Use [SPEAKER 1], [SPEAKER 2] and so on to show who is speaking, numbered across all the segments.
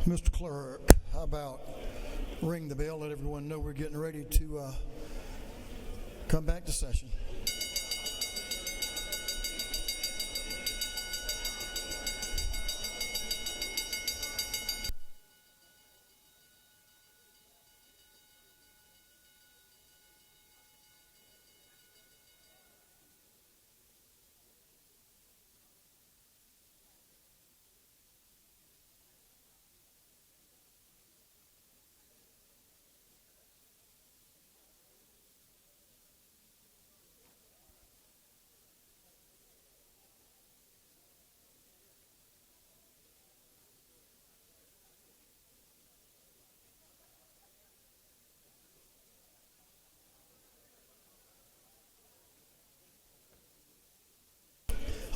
[SPEAKER 1] Mr. Clerk, how about ring the bell, let everyone know we're getting ready to come back to session.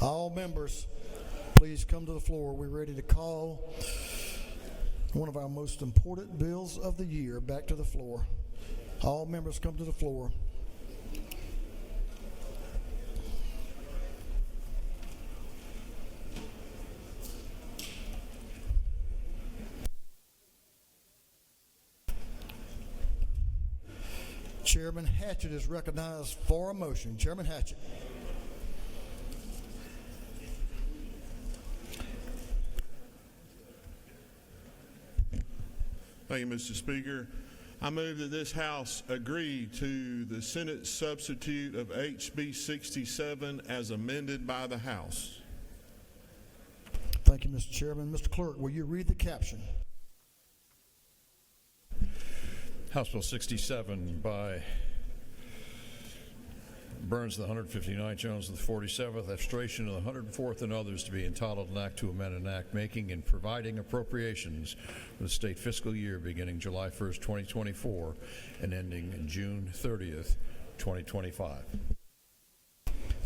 [SPEAKER 1] All members, please come to the floor. We're ready to call one of our most important bills of the year back to the floor. All members come to the floor. Chairman Hatchett is recognized for a motion. Chairman Hatchett.
[SPEAKER 2] Thank you, Mr. Speaker. I move that this House agree to the Senate substitute of HB 67 as amended by the House.
[SPEAKER 1] Thank you, Mr. Chairman. Mr. Clerk, will you read the caption?
[SPEAKER 3] House Bill 67 by Burns, the 159th, Jones, the 47th, Abstration of the 104th, and others to be entitled an act to amend an act making and providing appropriations for the state fiscal year beginning July 1st, 2024 and ending June 30th, 2025.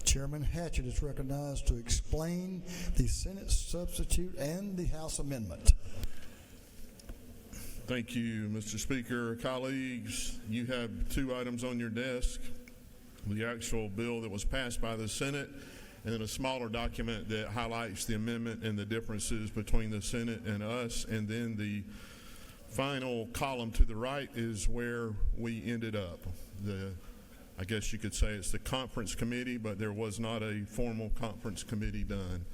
[SPEAKER 1] Chairman Hatchett is recognized to explain the Senate substitute and the House amendment.
[SPEAKER 2] Thank you, Mr. Speaker. Colleagues, you have two items on your desk. The actual bill that was passed by the Senate, and then a smaller document that highlights the amendment and the differences between the Senate and us, and then the final column to the right is where we ended up. I guess you could say it's the conference committee, but there was not a formal conference committee done.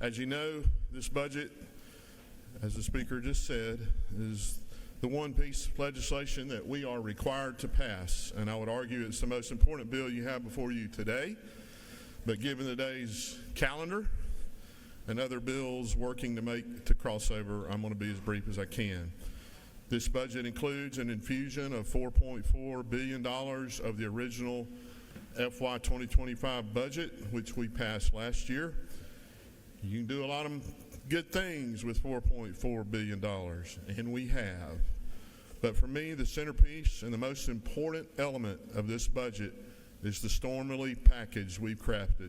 [SPEAKER 2] As you know, this budget, as the Speaker just said, is the one piece of legislation that we are required to pass, and I would argue it's the most important bill you have before you today. But given the day's calendar and other bills working to cross over, I'm going to be as brief as I can. This budget includes an infusion of $4.4 billion of the original FY 2025 budget, which we passed last year. You can do a lot of good things with $4.4 billion, and we have. But for me, the centerpiece and the most important element of this budget is the storm relief package we've crafted.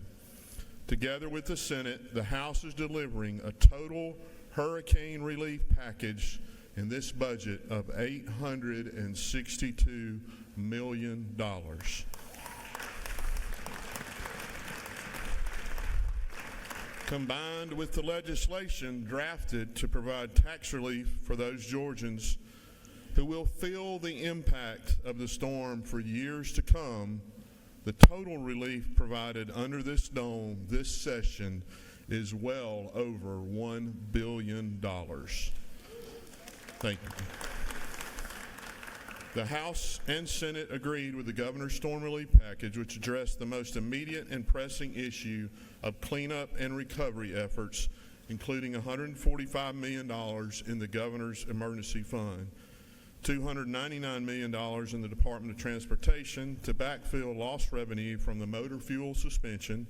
[SPEAKER 2] Together with the Senate, the House is delivering a total hurricane relief package in this budget of $862 million. Combined with the legislation drafted to provide tax relief for those Georgians who will feel the impact of the storm for years to come, the total relief provided under this dome this session is well over $1 billion. Thank you. The House and Senate agreed with the governor's storm relief package, which addressed the most immediate and pressing issue of cleanup and recovery efforts, including $145 million in the governor's emergency fund, $299 million in the Department of Transportation to backfill lost revenue from the motor fuel suspension,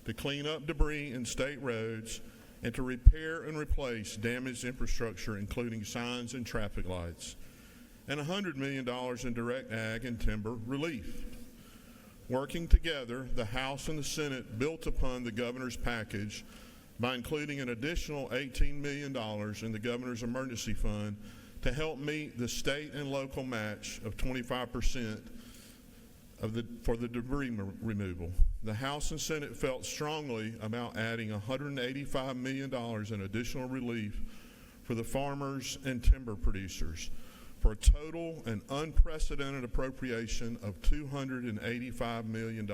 [SPEAKER 2] to clean up debris in state roads, and to repair and replace damaged infrastructure, including signs and traffic lights, and $100 million in direct ag and timber relief. Working together, the House and the Senate built upon the governor's package by including an additional $18 million in the governor's emergency fund to help meet the state and local match of 25% for the debris removal. The House and Senate felt strongly about adding $185 million in additional relief for the farmers and timber producers for a total and unprecedented appropriation of $285 million.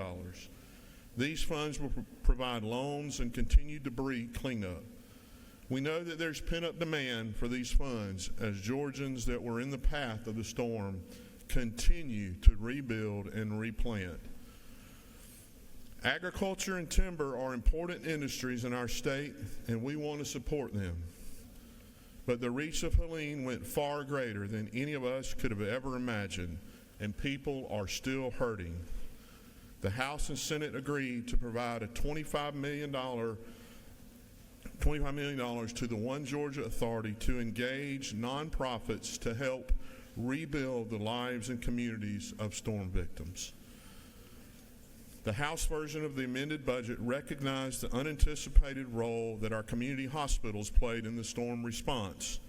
[SPEAKER 2] These funds will provide loans and continued debris cleanup. We know that there's pent-up demand for these funds as Georgians that were in the path of the storm continue to rebuild and replant. Agriculture and timber are important industries in our state, and we want to support them. But the reach of Helene went far greater than any of us could have ever imagined, and people are still hurting. The House and Senate agreed to provide a $25 million to the One Georgia Authority to engage nonprofits to help rebuild the lives and communities of storm victims. The House version of the amended budget recognized the unanticipated role that our community hospitals played in the storm response,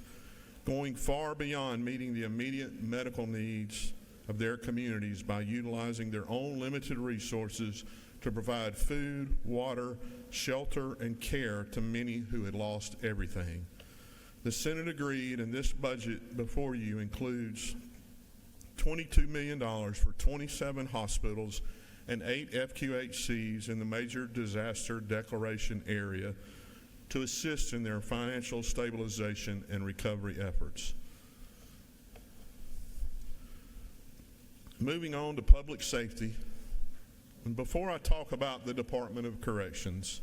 [SPEAKER 2] going far beyond meeting the immediate medical needs of their communities by utilizing their own limited resources to provide food, water, shelter, and care to many who had lost everything. The Senate agreed, and this budget before you includes $22 million for 27 hospitals and 8 FQHCs in the major disaster declaration area to assist in their financial stabilization and recovery efforts. Moving on to public safety, and before I talk about the Department of Corrections,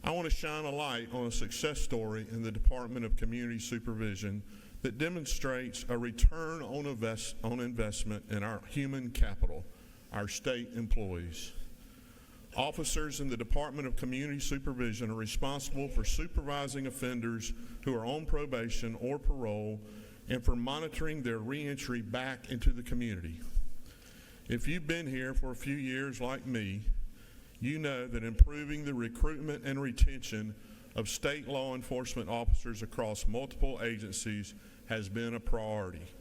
[SPEAKER 2] I want to shine a light on a success story in the Department of Community Supervision that demonstrates a return on investment in our human capital, our state employees. Officers in the Department of Community Supervision are responsible for supervising offenders who are on probation or parole and for monitoring their reentry back into the community. If you've been here for a few years like me, you know that improving the recruitment and retention of state law enforcement officers across multiple agencies has been a priority.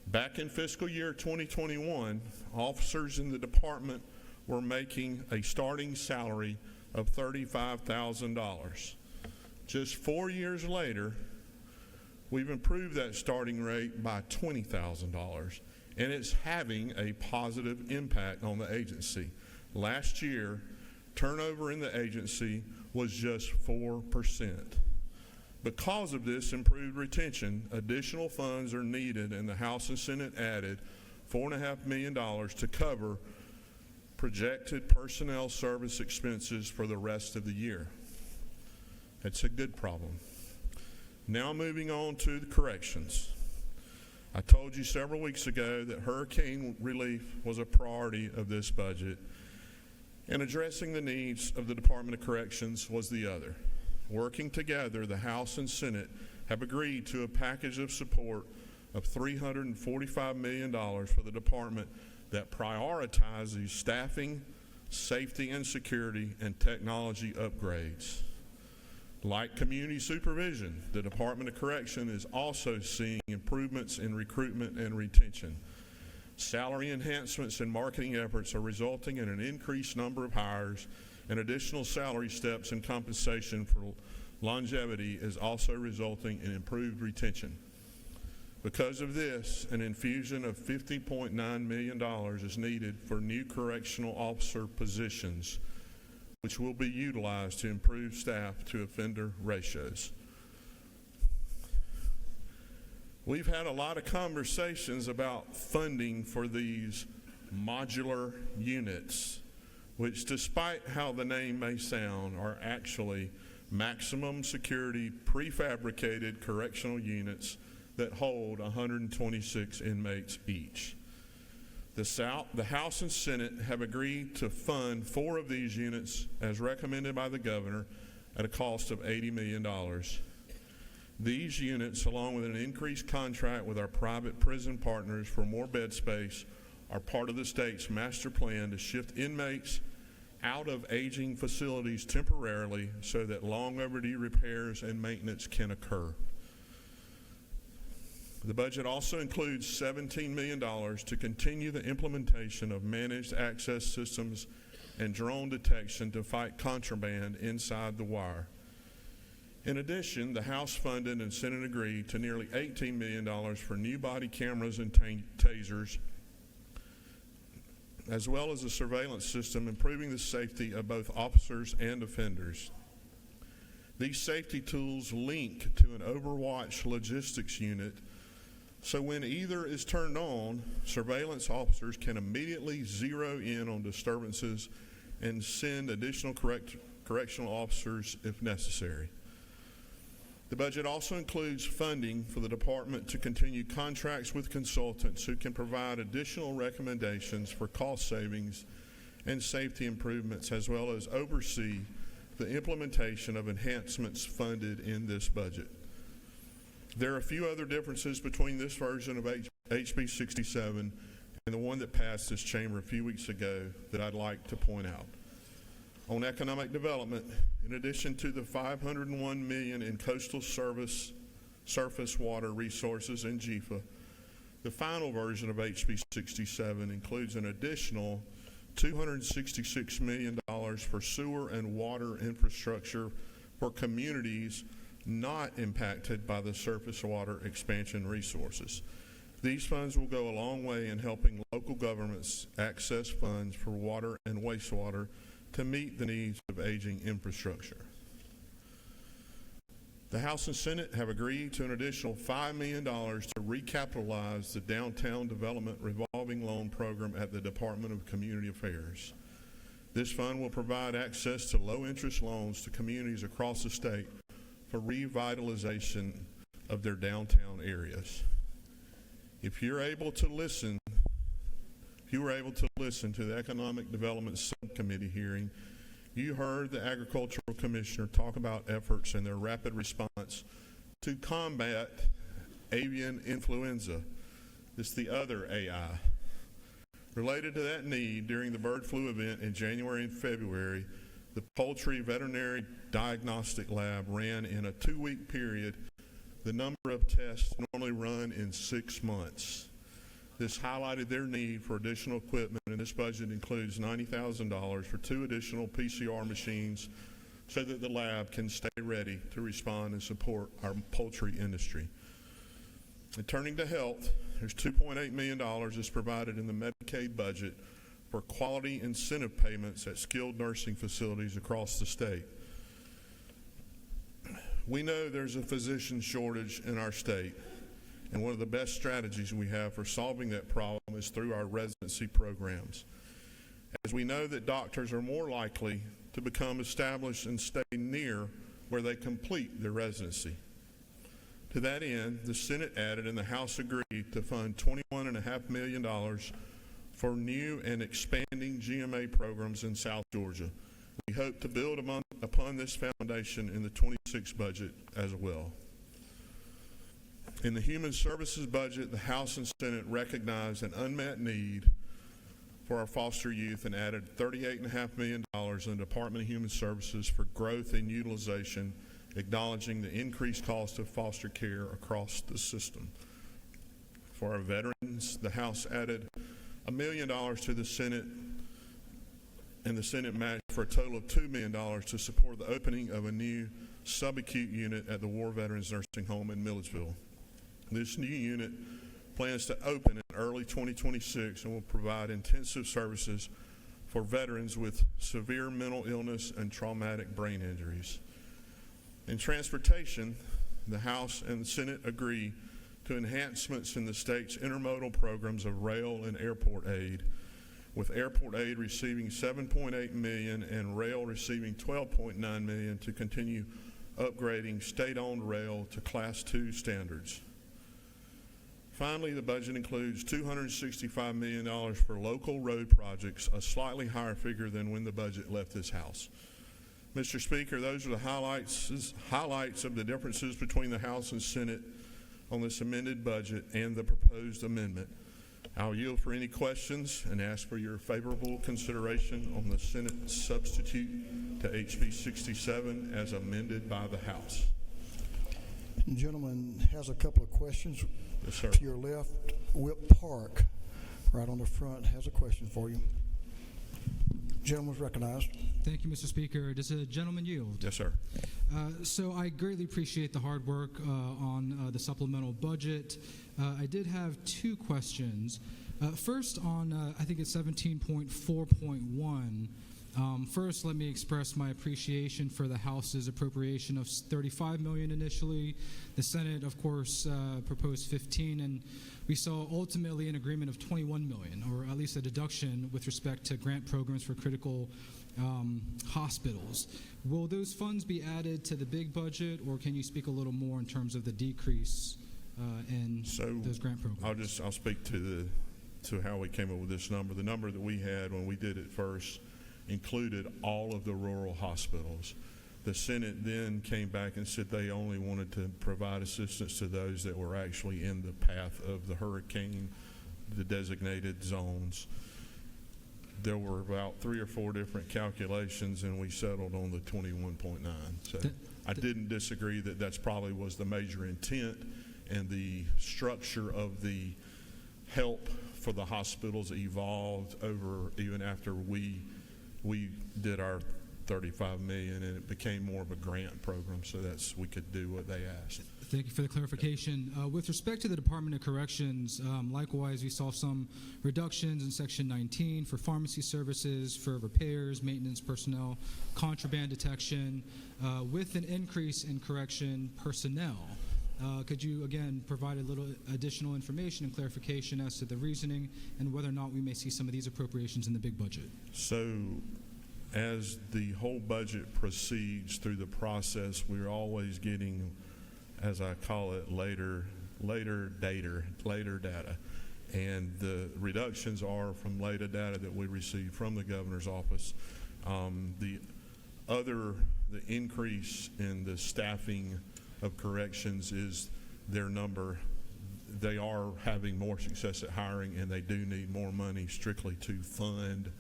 [SPEAKER 2] Back in fiscal year 2021, officers in the department were making a starting salary of $35,000. Just 4 years later, we've improved that starting rate by $20,000, and it's having a positive impact on the agency. Last year, turnover in the agency was just 4%. Because of this improved retention, additional funds are needed, and the House and Senate added $4.5 million to cover projected personnel service expenses for the rest of the year. That's a good problem. Now moving on to the corrections. I told you several weeks ago that hurricane relief was a priority of this budget, and addressing the needs of the Department of Corrections was the other. Working together, the House and Senate have agreed to a package of support of $345 million for the department that prioritizes staffing, safety and security, and technology upgrades. Like community supervision, the Department of Correction is also seeing improvements in recruitment and retention. Salary enhancements and marketing efforts are resulting in an increased number of hires, and additional salary steps and compensation for longevity is also resulting in improved retention. Because of this, an infusion of $50.9 million is needed for new correctional officer positions, which will be utilized to improve staff to offender ratios. We've had a lot of conversations about funding for these modular units, which, despite how the name may sound, are actually maximum security prefabricated correctional units that hold 126 inmates each. The House and Senate have agreed to fund 4 of these units as recommended by the governor at a cost of $80 million. These units, along with an increased contract with our private prison partners for more bed space, are part of the state's master plan to shift inmates out of aging facilities temporarily so that long overdue repairs and maintenance can occur. The budget also includes $17 million to continue the implementation of managed access systems and drone detection to fight contraband inside the wire. In addition, the House funded and Senate agreed to nearly $18 million for new body cameras and tasers, as well as a surveillance system improving the safety of both officers and offenders. These safety tools link to an Overwatch logistics unit, so when either is turned on, surveillance officers can immediately zero in on disturbances and send additional correctional officers if necessary. The budget also includes funding for the department to continue contracts with consultants who can provide additional recommendations for cost savings and safety improvements, as well as oversee the implementation of enhancements funded in this budget. There are a few other differences between this version of HB 67 and the one that passed this chamber a few weeks ago that I'd like to point out. On economic development, in addition to the $501 million in coastal surface water resources in GFA, the final version of HB 67 includes an additional $266 million for sewer and water infrastructure for communities not impacted by the surface water expansion resources. These funds will go a long way in helping local governments access funds for water and wastewater to meet the needs of aging infrastructure. The House and Senate have agreed to an additional $5 million to recapitalize the Downtown Development Revolving Loan Program at the Department of Community Affairs. This fund will provide access to low-interest loans to communities across the state for revitalization of their downtown areas. If you were able to listen to the Economic Development Subcommittee hearing, you heard the Agricultural Commissioner talk about efforts in their rapid response to combat avian influenza. It's the other AI. Related to that need, during the bird flu event in January and February, the Poultry Veterinary Diagnostic Lab ran in a 2-week period the number of tests normally run in 6 months. This highlighted their need for additional equipment, and this budget includes $90,000 for 2 additional PCR machines so that the lab can stay ready to respond and support our poultry industry. And turning to health, there's $2.8 million is provided in the Medicaid budget for quality incentive payments at skilled nursing facilities across the state. We know there's a physician shortage in our state, and one of the best strategies we have for solving that problem is through our residency programs. As we know that doctors are more likely to become established and stay near where they complete their residency. To that end, the Senate added and the House agreed to fund $21.5 million for new and expanding GMA programs in South Georgia. We hope to build upon this foundation in the 26 budget as well. In the Human Services budget, the House and Senate recognized an unmet need for our foster youth and added $38.5 million in the Department of Human Services for growth and utilization, acknowledging the increased cost of foster care across the system. For our veterans, the House added $1 million to the Senate, and the Senate matched for a total of $2 million to support the opening of a new subacute unit at the War Veterans Nursing Home in Milledgeville. This new unit plans to open in early 2026 and will provide intensive services for veterans with severe mental illness and traumatic brain injuries. In transportation, the House and the Senate agree to enhancements in the state's intermodal programs of rail and airport aid, with airport aid receiving $7.8 million and rail receiving $12.9 million to continue upgrading state-owned rail to Class II standards. Finally, the budget includes $265 million for local road projects, a slightly higher figure than when the budget left this House. Mr. Speaker, those are the highlights of the differences between the House and Senate on this amended budget and the proposed amendment. I'll yield for any questions and ask for your favorable consideration on the Senate substitute to HB 67 as amended by the House.
[SPEAKER 1] The gentleman has a couple of questions.
[SPEAKER 2] Yes, sir.
[SPEAKER 1] To your left, Whip Park, right on the front, has a question for you. Gentleman's recognized.
[SPEAKER 4] Thank you, Mr. Speaker. Does a gentleman yield?
[SPEAKER 2] Yes, sir.
[SPEAKER 4] So I greatly appreciate the hard work on the supplemental budget. I did have two questions. First on, I think it's 17.4.1. First, let me express my appreciation for the House's appropriation of $35 million initially. The Senate, of course, proposed 15, and we saw ultimately an agreement of $21 million, or at least a deduction with respect to grant programs for critical hospitals. Will those funds be added to the big budget, or can you speak a little more in terms of the decrease in those grant programs?
[SPEAKER 2] I'll speak to how we came up with this number. The number that we had when we did it first included all of the rural hospitals. The Senate then came back and said they only wanted to provide assistance to those that were actually in the path of the hurricane, the designated zones. There were about 3 or 4 different calculations, and we settled on the 21.9. So I didn't disagree that that's probably was the major intent, and the structure of the help for the hospitals evolved over even after we did our $35 million, and it became more of a grant program, so we could do what they asked.
[SPEAKER 4] Thank you for the clarification. With respect to the Department of Corrections, likewise, we saw some reductions in Section 19 for pharmacy services, for repairs, maintenance personnel, contraband detection, with an increase in correction personnel. Could you, again, provide a little additional information and clarification as to the reasoning and whether or not we may see some of these appropriations in the big budget?
[SPEAKER 2] So as the whole budget proceeds through the process, we're always getting, as I call it, later data. And the reductions are from later data that we receive from the governor's office. The increase in the staffing of corrections is their number. They are having more success at hiring, and they do need more money strictly to fund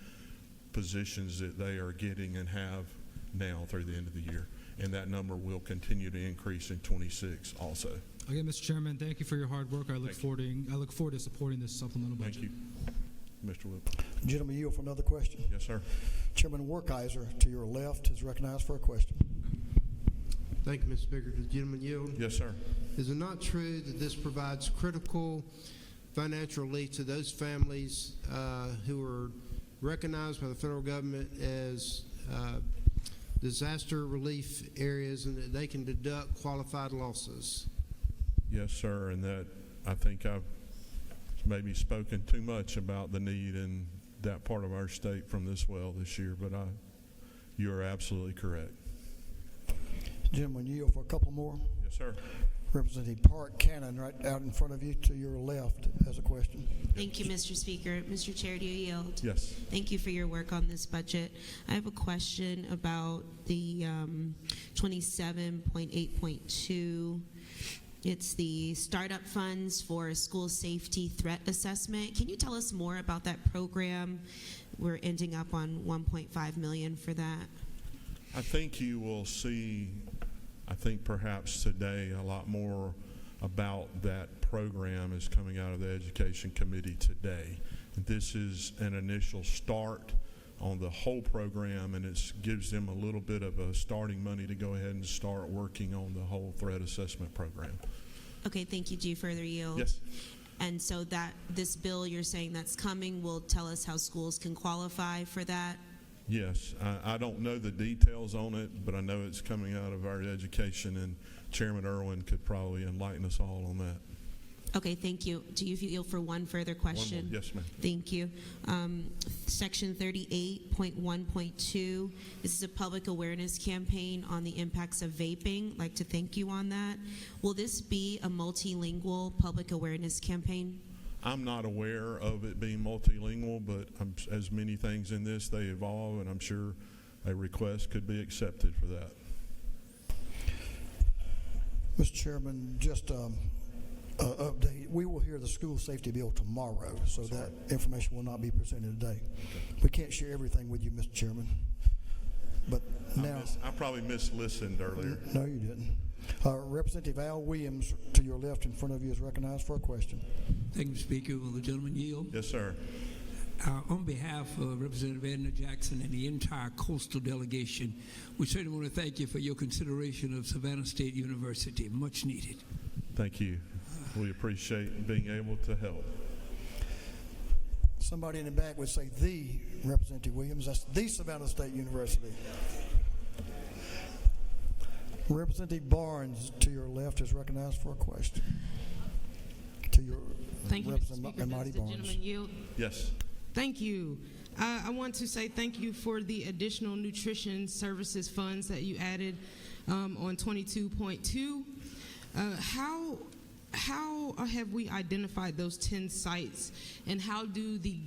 [SPEAKER 2] positions that they are getting and have now through the end of the year. And that number will continue to increase in 26 also.
[SPEAKER 4] Again, Mr. Chairman, thank you for your hard work. I look forward to supporting this supplemental budget.
[SPEAKER 2] Thank you. Mr. Whip.
[SPEAKER 1] Gentleman yield for another question.
[SPEAKER 2] Yes, sir.
[SPEAKER 1] Chairman Werkeiser, to your left, is recognized for a question.
[SPEAKER 5] Thank you, Mr. Speaker. Does the gentleman yield?
[SPEAKER 2] Yes, sir.
[SPEAKER 5] Is it not true that this provides critical financial relief to those families who are recognized by the federal government as disaster relief areas, and that they can deduct qualified losses?
[SPEAKER 2] Yes, sir. And that I think I've maybe spoken too much about the need in that part of our state from this well this year, but you are absolutely correct.
[SPEAKER 1] Gentleman yield for a couple more.
[SPEAKER 2] Yes, sir.
[SPEAKER 1] Representative Park Cannon, right out in front of you to your left, has a question.
[SPEAKER 6] Thank you, Mr. Speaker. Mr. Chair, do you yield?
[SPEAKER 2] Yes.
[SPEAKER 6] Thank you for your work on this budget. I have a question about the 27.8.2. It's the startup funds for school safety threat assessment. Can you tell us more about that program? We're ending up on $1.5 million for that.
[SPEAKER 2] I think you will see, perhaps today, a lot more about that program is coming out of the Education Committee today. This is an initial start on the whole program, and it gives them a little bit of a starting money to go ahead and start working on the whole threat assessment program.
[SPEAKER 6] Okay, thank you. Do you further yield?
[SPEAKER 2] Yes.
[SPEAKER 6] And so that this bill you're saying that's coming will tell us how schools can qualify for that?
[SPEAKER 2] Yes, I don't know the details on it, but I know it's coming out of our education, and Chairman Irwin could probably enlighten us all on that.
[SPEAKER 6] Okay, thank you. Do you yield for one further question?
[SPEAKER 2] One more. Yes, ma'am.
[SPEAKER 6] Thank you. Section 38.1.2, this is a public awareness campaign on the impacts of vaping. I'd like to thank you on that. Will this be a multilingual public awareness campaign?
[SPEAKER 2] I'm not aware of it being multilingual, but as many things in this, they evolve, and I'm sure a request could be accepted for that.
[SPEAKER 1] Mr. Chairman, just update. We will hear the school safety bill tomorrow, so that information will not be presented today. We can't share everything with you, Mr. Chairman. But now,
[SPEAKER 2] I probably mislistened earlier.
[SPEAKER 1] No, you didn't. Representative Al Williams, to your left in front of you, is recognized for a question.
[SPEAKER 7] Thank you, Mr. Speaker. Will the gentleman yield?
[SPEAKER 2] Yes, sir.
[SPEAKER 7] On behalf of Representative Edna Jackson and the entire coastal delegation, we certainly want to thank you for your consideration of Savannah State University. Much needed.
[SPEAKER 2] Thank you. We appreciate being able to help.
[SPEAKER 1] Somebody in the back would say the Representative Williams. That's the Savannah State University. Representative Barnes, to your left, is recognized for a question. To your
[SPEAKER 8] Thank you, Mr.
[SPEAKER 1] Representative
[SPEAKER 8] Speaker. Does
[SPEAKER 1] Mighty
[SPEAKER 8] the
[SPEAKER 1] Barnes.
[SPEAKER 8] gentleman yield?
[SPEAKER 2] Yes.
[SPEAKER 8] Thank you. I want to say thank you for the additional nutrition services funds that you added on 22.2. How have we identified those 10 sites, and how do the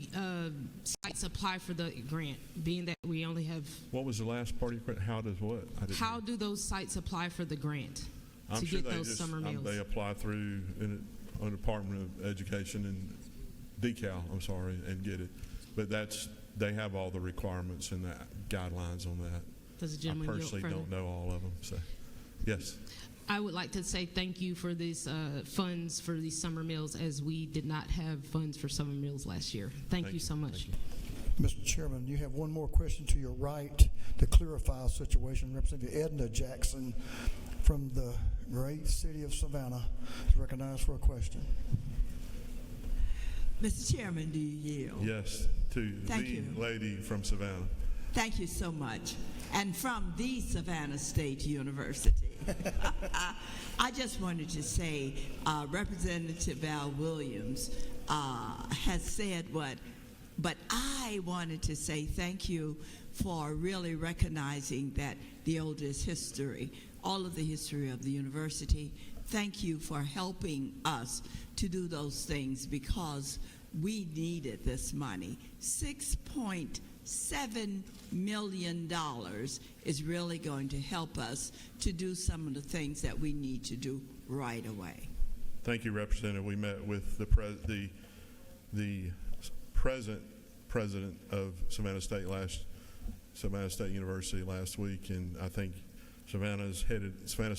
[SPEAKER 8] sites apply for the grant, being that we only have?
[SPEAKER 2] What was the last part of your question? How does what?
[SPEAKER 8] How do those sites apply for the grant
[SPEAKER 2] I'm
[SPEAKER 8] to
[SPEAKER 2] sure
[SPEAKER 8] get
[SPEAKER 2] they
[SPEAKER 8] those
[SPEAKER 2] just,
[SPEAKER 8] summer meals?
[SPEAKER 2] They apply through on Department of Education and DECAL, and get it. But they have all the requirements and the guidelines on that.
[SPEAKER 8] Does the
[SPEAKER 2] I
[SPEAKER 8] gentleman yield
[SPEAKER 2] personally
[SPEAKER 8] further?
[SPEAKER 2] don't know all of them. So, yes.
[SPEAKER 8] I would like to say thank you for these funds for these summer meals, as we did not have funds for summer meals last year. Thank you so much.
[SPEAKER 2] Thank
[SPEAKER 1] Mr. Chairman, you have one more question to your right to clarify a situation. Representative Edna Jackson from the great city of Savannah is recognized for a question.
[SPEAKER 9] Mr. Chairman, do you yield?
[SPEAKER 2] Yes, to
[SPEAKER 9] Thank
[SPEAKER 2] the
[SPEAKER 9] you.
[SPEAKER 2] lady from Savannah.
[SPEAKER 9] Thank you so much. And from the Savannah State University. I just wanted to say Representative Val Williams has said what, but I wanted to say thank you for really recognizing that the oldest history, all of the history of the university. Thank you for helping us to do those things, because we needed this money. $6.7 million is really going to help us to do some of the things that we need to do right away.
[SPEAKER 2] Thank you, Representative. We met with the present president of Savannah State University last week, and I think the Savannah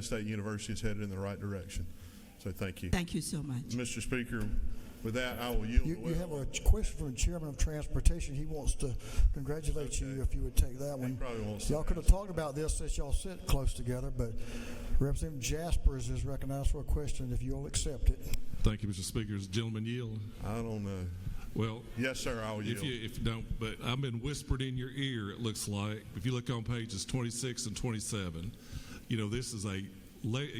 [SPEAKER 2] State University is headed in the right direction. So thank you.
[SPEAKER 9] Thank you so much.
[SPEAKER 2] Mr. Speaker, with that, I will yield.
[SPEAKER 1] You have a question from the Chairman of Transportation. He wants to congratulate you if you would take that one.
[SPEAKER 2] probably wants to
[SPEAKER 1] Y'all could have talked about this since y'all sit close together, but Representative Jaspers is recognized for a question if you'll accept it.
[SPEAKER 10] Thank you, Mr. Speaker. Does the gentleman yield?
[SPEAKER 2] I don't know.
[SPEAKER 10] Well,
[SPEAKER 2] Yes, sir, I'll yield.
[SPEAKER 10] if you don't, but I've been whispered in your ear, it looks like. If you look on pages 26 and 27, this is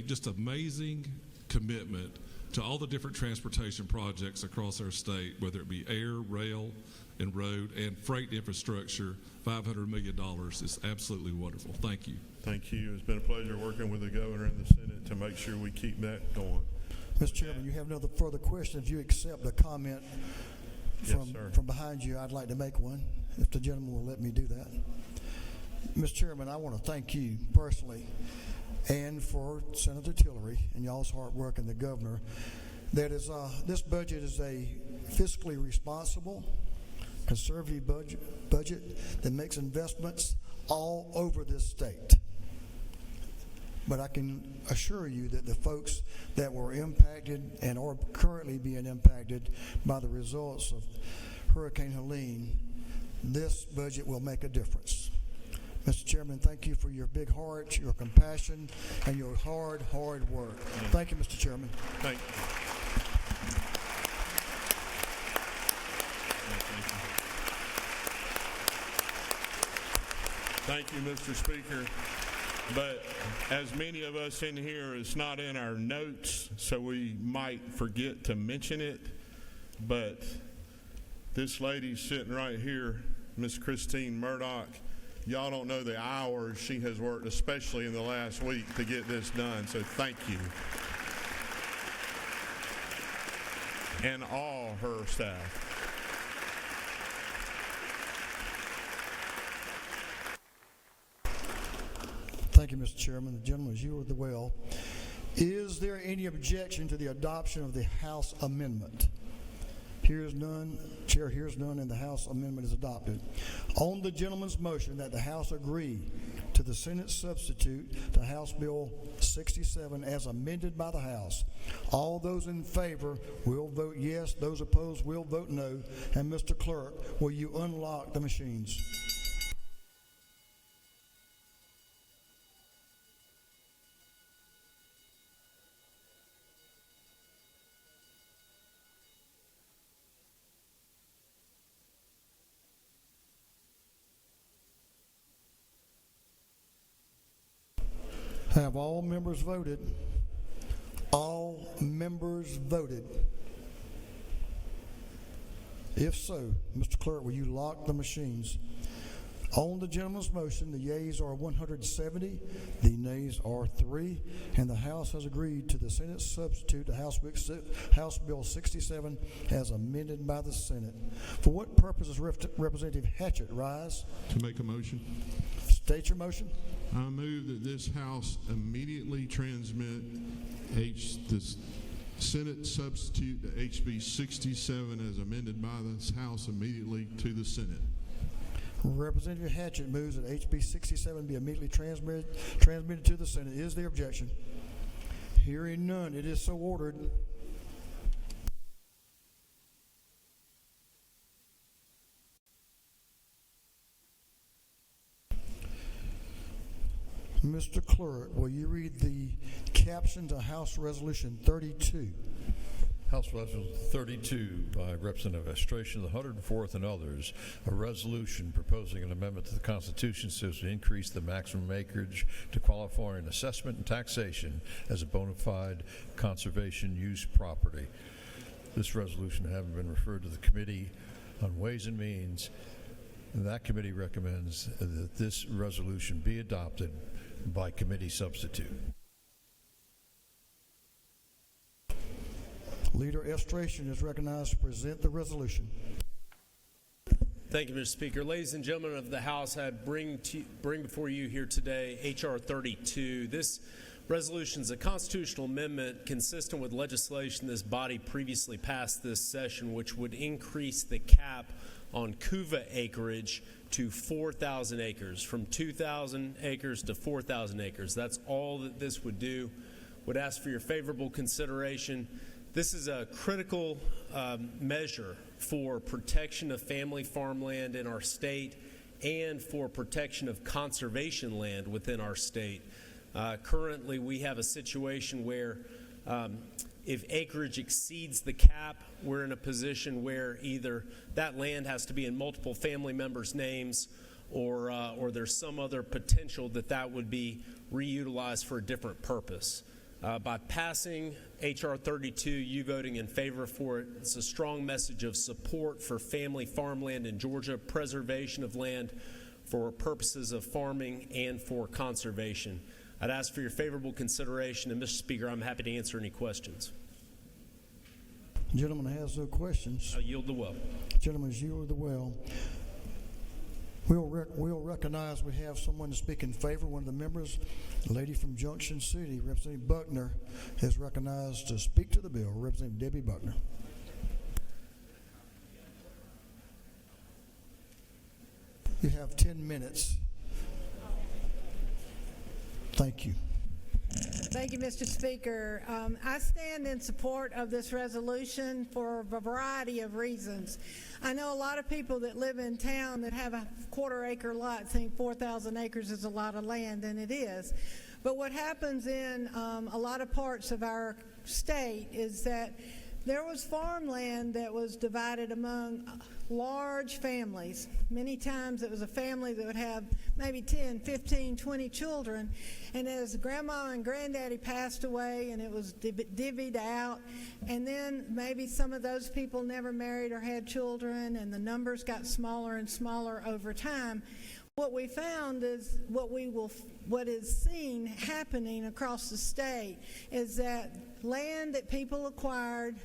[SPEAKER 10] just amazing commitment to all the different transportation projects across our state, whether it be air, rail, and road, and freight infrastructure. $500 million is absolutely wonderful. Thank you.
[SPEAKER 2] Thank you. It's been a pleasure working with the governor and the Senate to make sure we keep that going.
[SPEAKER 1] Mr. Chairman, you have another further question. If you accept a comment from behind you, I'd like to make one, if the gentleman will let me do that. Mr. Chairman, I want to thank you personally and for Senator Tillery and y'all's hard work and the governor. That is, this budget is a fiscally responsible, conservative budget that makes investments all over this state. But I can assure you that the folks that were impacted and are currently being impacted by the results of Hurricane Helene, this budget will make a difference. Mr. Chairman, thank you for your big heart, your compassion, and your hard work. Thank you, Mr. Chairman.
[SPEAKER 2] Thank you. Thank you, Mr. Speaker. But as many of us in here, it's not in our notes, so we might forget to mention it. But this lady sitting right here, Miss Christine Murdoch, y'all don't know the hours she has worked, especially in the last week, to get this done. So thank you. And all her staff.
[SPEAKER 1] Thank you, Mr. Chairman. The gentleman is you the well. Is there any objection to the adoption of the House amendment? Hears none. Chair hears none, and the House amendment is adopted. On the gentleman's motion that the House agree to the Senate substitute to House Bill 67 as amended by the House. All those in favor will vote yes. Those opposed will vote no. And Mr. Clerk, will you unlock the machines? Have all members voted? All members voted. If so, Mr. Clerk, will you lock the machines? On the gentleman's motion, the yeas are 170, the nays are 3, and the House has agreed to the Senate substitute to House Bill 67 as amended by the Senate. For what purpose does Representative Hatchett rise?
[SPEAKER 2] To make a motion.
[SPEAKER 1] State your motion.
[SPEAKER 2] I move that this House immediately transmit the Senate substitute to HB 67 as amended by this House immediately to the Senate.
[SPEAKER 1] Representative Hatchett moves that HB 67 be immediately transmitted to the Senate. Is there objection? Hearing none, it is so ordered. Mr. Clerk, will you read the caption to House Resolution 32?
[SPEAKER 3] House Resolution 32 by Representative Estration of the 104th and others, a resolution proposing an amendment to the Constitution so as to increase the maximum acreage to qualify for an assessment and taxation as a bona fide conservation use property. This resolution having been referred to the Committee on Ways and Means, that committee recommends that this resolution be adopted by committee substitute.
[SPEAKER 1] Leader Estration is recognized to present the resolution.
[SPEAKER 11] Thank you, Mr. Speaker. Ladies and gentlemen of the House, I bring before you here today H.R. 32. This resolution is a constitutional amendment consistent with legislation this body previously passed this session, which would increase the cap on CUVA acreage to 4,000 acres, from 2,000 acres to 4,000 acres. That's all that this would do. Would ask for your favorable consideration. This is a critical measure for protection of family farmland in our state and for protection of conservation land within our state. Currently, we have a situation where if acreage exceeds the cap, we're in a position where either that land has to be in multiple family members' names or there's some other potential that would be reutilized for a different purpose. By passing H.R. 32, you voting in favor for it, it's a strong message of support for family farmland in Georgia, preservation of land for purposes of farming and for conservation. I'd ask for your favorable consideration, and Mr. Speaker, I'm happy to answer any questions.
[SPEAKER 1] Gentleman has no questions.
[SPEAKER 11] I yield the well.
[SPEAKER 1] Gentlemen, yield the well. We'll recognize we have someone to speak in favor. One of the members, a lady from Junction City, Representative Buckner, is recognized to speak to the bill. Representative Debbie Buckner. You have 10 minutes. Thank you.
[SPEAKER 12] Thank you, Mr. Speaker. I stand in support of this resolution for a variety of reasons. I know a lot of people that live in town that have a quarter-acre lot think 4,000 acres is a lot of land, and it is. But what happens in a lot of parts of our state is that there was farmland that was divided among large families. Many times it was a family that would have maybe 10, 15, 20 children. And as grandma and granddaddy passed away and it was divvied out, and then maybe some of those people never married or had children, and the numbers got smaller and smaller over time, what we found is what is seen happening across the state is that land that people acquired,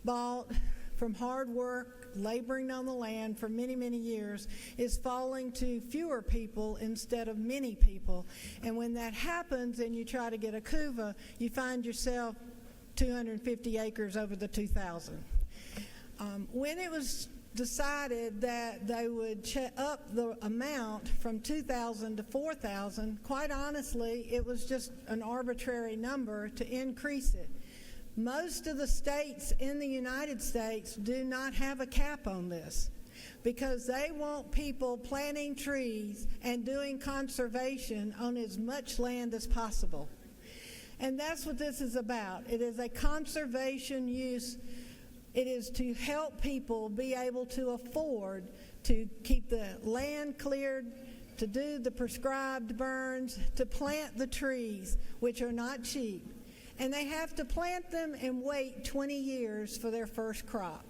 [SPEAKER 12] bought from hard work, laboring on the land for many, many years, is falling to fewer people instead of many people. And when that happens and you try to get a CUVA, you find yourself 250 acres over the 2,000. When it was decided that they would up the amount from 2,000 to 4,000. Quite honestly, it was just an arbitrary number to increase it. Most of the states in the United States do not have a cap on this because they want people planting trees and doing conservation on as much land as possible. And that's what this is about. It is a conservation use. It is to help people be able to afford to keep the land cleared, to do the prescribed burns, to plant the trees, which are not cheap. And they have to plant them and wait 20 years for their first crop.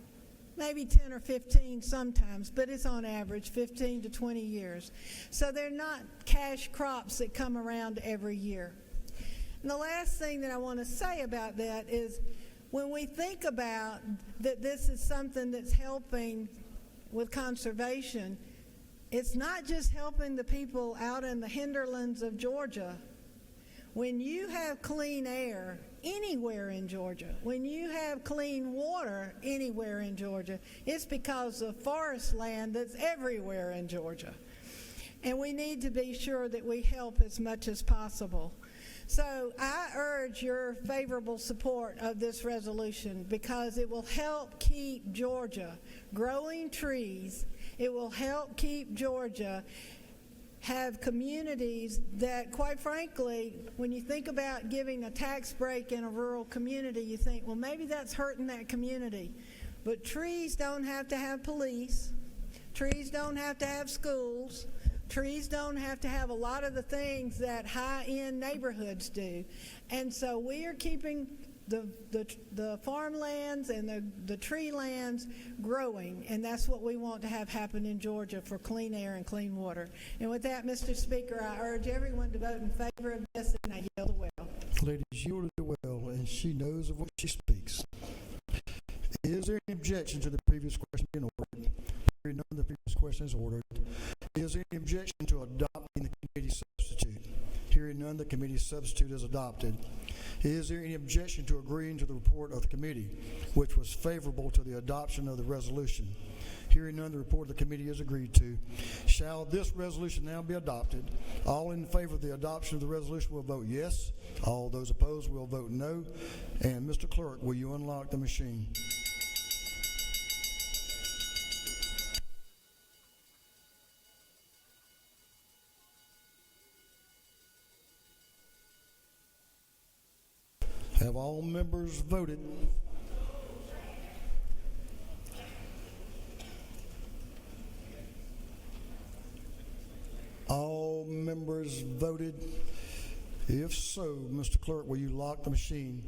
[SPEAKER 12] Maybe 10 or 15 sometimes, but it's on average 15 to 20 years. So they're not cash crops that come around every year. And the last thing that I want to say about that is when we think about that this is something that's helping with conservation, it's not just helping the people out in the hinterlands of Georgia. When you have clean air anywhere in Georgia, when you have clean water anywhere in Georgia, it's because of forest land that's everywhere in Georgia. And we need to be sure that we help as much as possible. So I urge your favorable support of this resolution because it will help keep Georgia growing trees. It will help keep Georgia have communities that, quite frankly, when you think about giving a tax break in a rural community, you think, well, maybe that's hurting that community. But trees don't have to have police. Trees don't have to have schools. Trees don't have to have a lot of the things that high-end neighborhoods do. And so we are keeping the farmlands and the tree lands growing, and that's what we want to have happen in Georgia for clean air and clean water. And with that, Mr. Speaker, I urge everyone to vote in favor of this, and I yield the well.
[SPEAKER 1] Lady yielded the well, and she knows of what she speaks. Is there any objection to the previous question being ordered? Hearing none, the previous question is ordered. Is there any objection to adopting the committee substitute? Hearing none, the committee substitute is adopted. Is there any objection to agreeing to the report of the committee, which was favorable to the adoption of the resolution? Hearing none, the report of the committee is agreed to. Shall this resolution now be adopted? All in favor of the adoption of the resolution will vote yes. All those opposed will vote no. And Mr. Clerk, will you unlock the machine? Have all members voted? All members voted? If so, Mr. Clerk, will you lock the machine?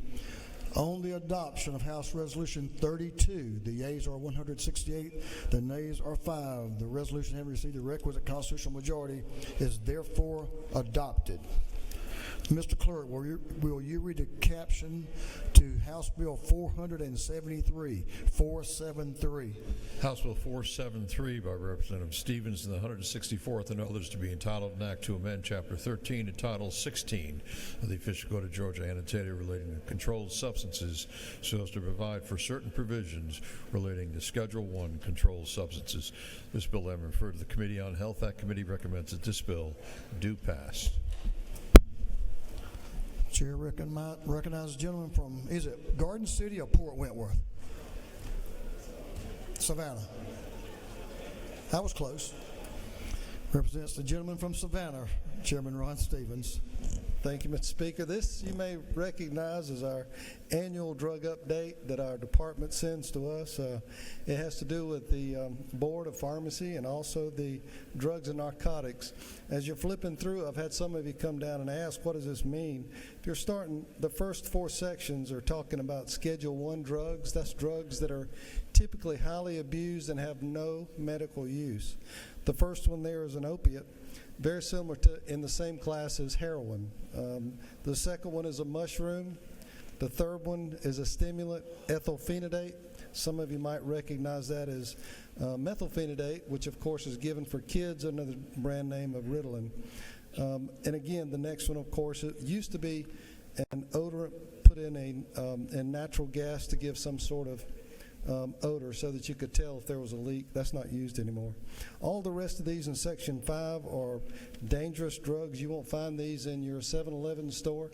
[SPEAKER 1] On the adoption of House Resolution 32, the yeas are 168, the nays are 5. The resolution, having received the requisite constitutional majority, is therefore adopted. Mr. Clerk, will you read the caption to House Bill 473, 473?
[SPEAKER 3] House Bill 473 by Representative Stevens and the 164th and others to be entitled an act to amend Chapter 13 and Title 16 of the Official Code of Georgia annotated relating to controlled substances so as to provide for certain provisions relating to Schedule I controlled substances. This bill having referred to the Committee on Health, that committee recommends that this bill do pass.
[SPEAKER 1] Chair recognizes the gentleman from, is it Garden City or Port Wentworth? Savannah. That was close. Represents the gentleman from Savannah, Chairman Ron Stevens.
[SPEAKER 13] Thank you, Mr. Speaker. This you may recognize as our annual drug update that our department sends to us. It has to do with the Board of Pharmacy and also the drugs and narcotics. As you're flipping through, I've had some of you come down and ask, what does this mean? If you're starting, the first 4 sections are talking about Schedule I drugs. That's drugs that are typically highly abused and have no medical use. The first one there is an opiate, very similar to in the same class as heroin. The second one is a mushroom. The third one is a stimulant, ethylphenidate. Some of you might recognize that as methylphenidate, which of course is given for kids under the brand name of Ritalin. And again, the next one, of course, it used to be an odorant put in a natural gas to give some sort of odor so that you could tell if there was a leak. That's not used anymore. All the rest of these in Section 5 are dangerous drugs. You won't find these in your 7-Eleven store.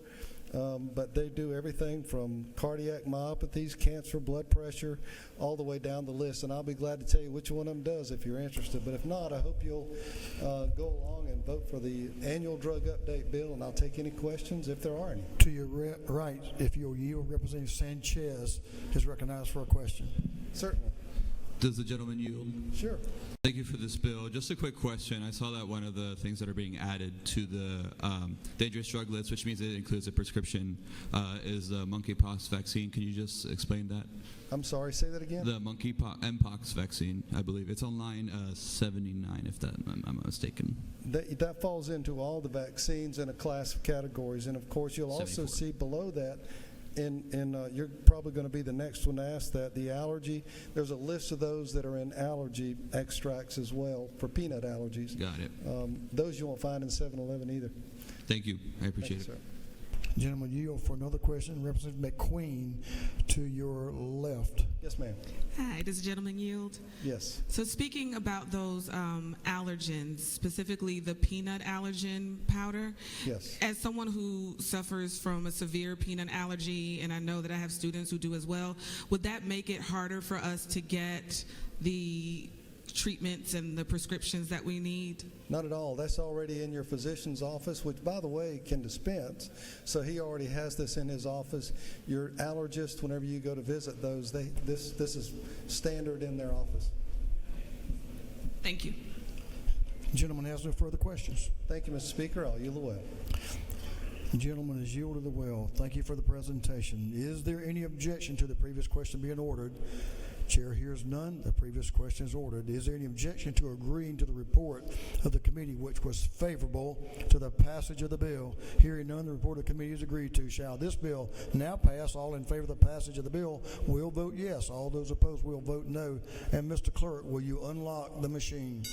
[SPEAKER 13] But they do everything from cardiac myopathies, cancer, blood pressure, all the way down the list. And I'll be glad to tell you which one of them does if you're interested. But if not, I hope you'll go along and vote for the annual drug update bill, and I'll take any questions if there are any.
[SPEAKER 1] To your right, if you'll yield, Representative Sanchez is recognized for a question.
[SPEAKER 13] Certainly.
[SPEAKER 14] Does the gentleman yield?
[SPEAKER 13] Sure.
[SPEAKER 14] Thank you for this bill. Just a quick question. I saw that one of the things that are being added to the dangerous drug list, which means it includes a prescription, is the monkeypox vaccine. Can you just explain that?
[SPEAKER 13] I'm sorry, say that again?
[SPEAKER 14] The monkeypox vaccine, I believe. It's on line 79, if I'm not mistaken.
[SPEAKER 13] That falls into all the vaccines in a class of categories. And, of course, you'll also
[SPEAKER 14] 74.
[SPEAKER 13] see below that, you're probably going to be the next one to ask that, the allergy. There's a list of those that are in allergy extracts as well for peanut allergies.
[SPEAKER 14] Got it.
[SPEAKER 13] Those you won't find in 7-Eleven either.
[SPEAKER 14] Thank you. I appreciate
[SPEAKER 13] Thank you,
[SPEAKER 14] it.
[SPEAKER 13] sir.
[SPEAKER 1] Gentleman, yield for another question. Representative McQueen to your left.
[SPEAKER 13] Yes, ma'am.
[SPEAKER 15] Hi, does the gentleman yield?
[SPEAKER 13] Yes.
[SPEAKER 15] So speaking about those allergens, specifically the peanut allergen powder,
[SPEAKER 13] Yes.
[SPEAKER 15] as someone who suffers from a severe peanut allergy, and I know that I have students who do as well, would that make it harder for us to get the treatments and the prescriptions that we need?
[SPEAKER 13] Not at all. That's already in your physician's office, which, by the way, can dispense. So he already has this in his office. Your allergist, whenever you go to visit those, this is standard in their office.
[SPEAKER 15] Thank you.
[SPEAKER 1] Gentleman has no further questions.
[SPEAKER 13] Thank you, Mr. Speaker. I'll yield the way.
[SPEAKER 1] The gentleman has yielded the well. Thank you for the presentation. Is there any objection to the previous question being ordered? Chair hears none. The previous question is ordered. Is there any objection to agreeing to the report of the committee, which was favorable to the passage of the bill? Hearing none, the report of the committee is agreed to. Shall this bill now pass? All in favor of the passage of the bill will vote yes. All those opposed will vote no. And Mr. Clerk, will you unlock the machine?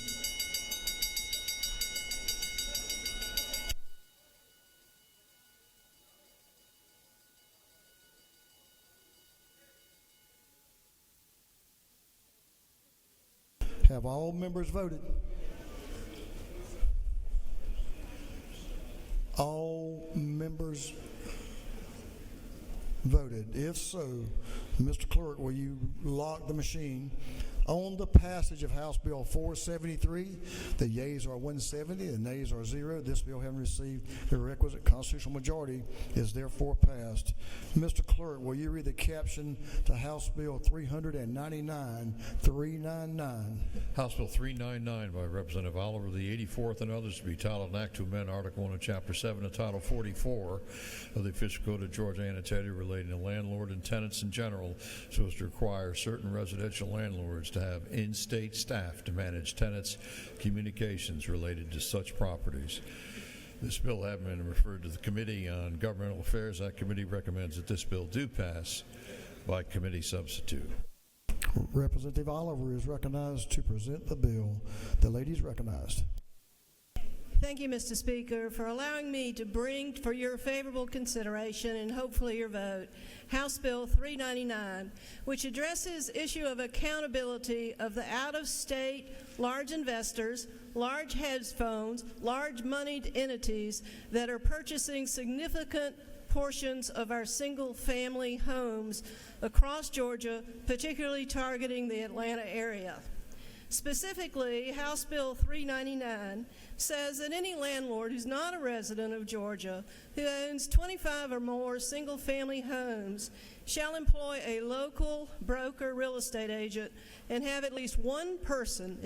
[SPEAKER 1] Have all members voted? All members voted. If so, Mr. Clerk, will you lock the machine? On the passage of House Bill 473, the yeas are 170, the nays are 0. This bill, having received the requisite constitutional majority, is therefore passed. Mr. Clerk, will you read the caption to House Bill 399?
[SPEAKER 3] House Bill 399 by Representative Oliver, the 84th, and others to be titled an act to amend Article 1 of Chapter 7 of Title 44 of the Official Code of Georgia Annotated relating to landlord and tenants in general, so as to require certain residential landlords to have in-state staff to manage tenants' communications related to such properties. This bill having been referred to the Committee on Governmental Affairs, that committee recommends that this bill do pass by committee substitute.
[SPEAKER 1] Representative Oliver is recognized to present the bill. The lady is recognized.
[SPEAKER 16] Thank you, Mr. Speaker, for allowing me to bring for your favorable consideration and hopefully your vote House Bill 399, which addresses issue of accountability of the out-of-state large investors, large hedge funds, large moneyed entities that are purchasing significant portions of our single-family homes across Georgia, particularly targeting the Atlanta area. Specifically, House Bill 399 says that any landlord who's not a resident of Georgia who owns 25 or more single-family homes shall employ a local broker real estate agent and have at least one person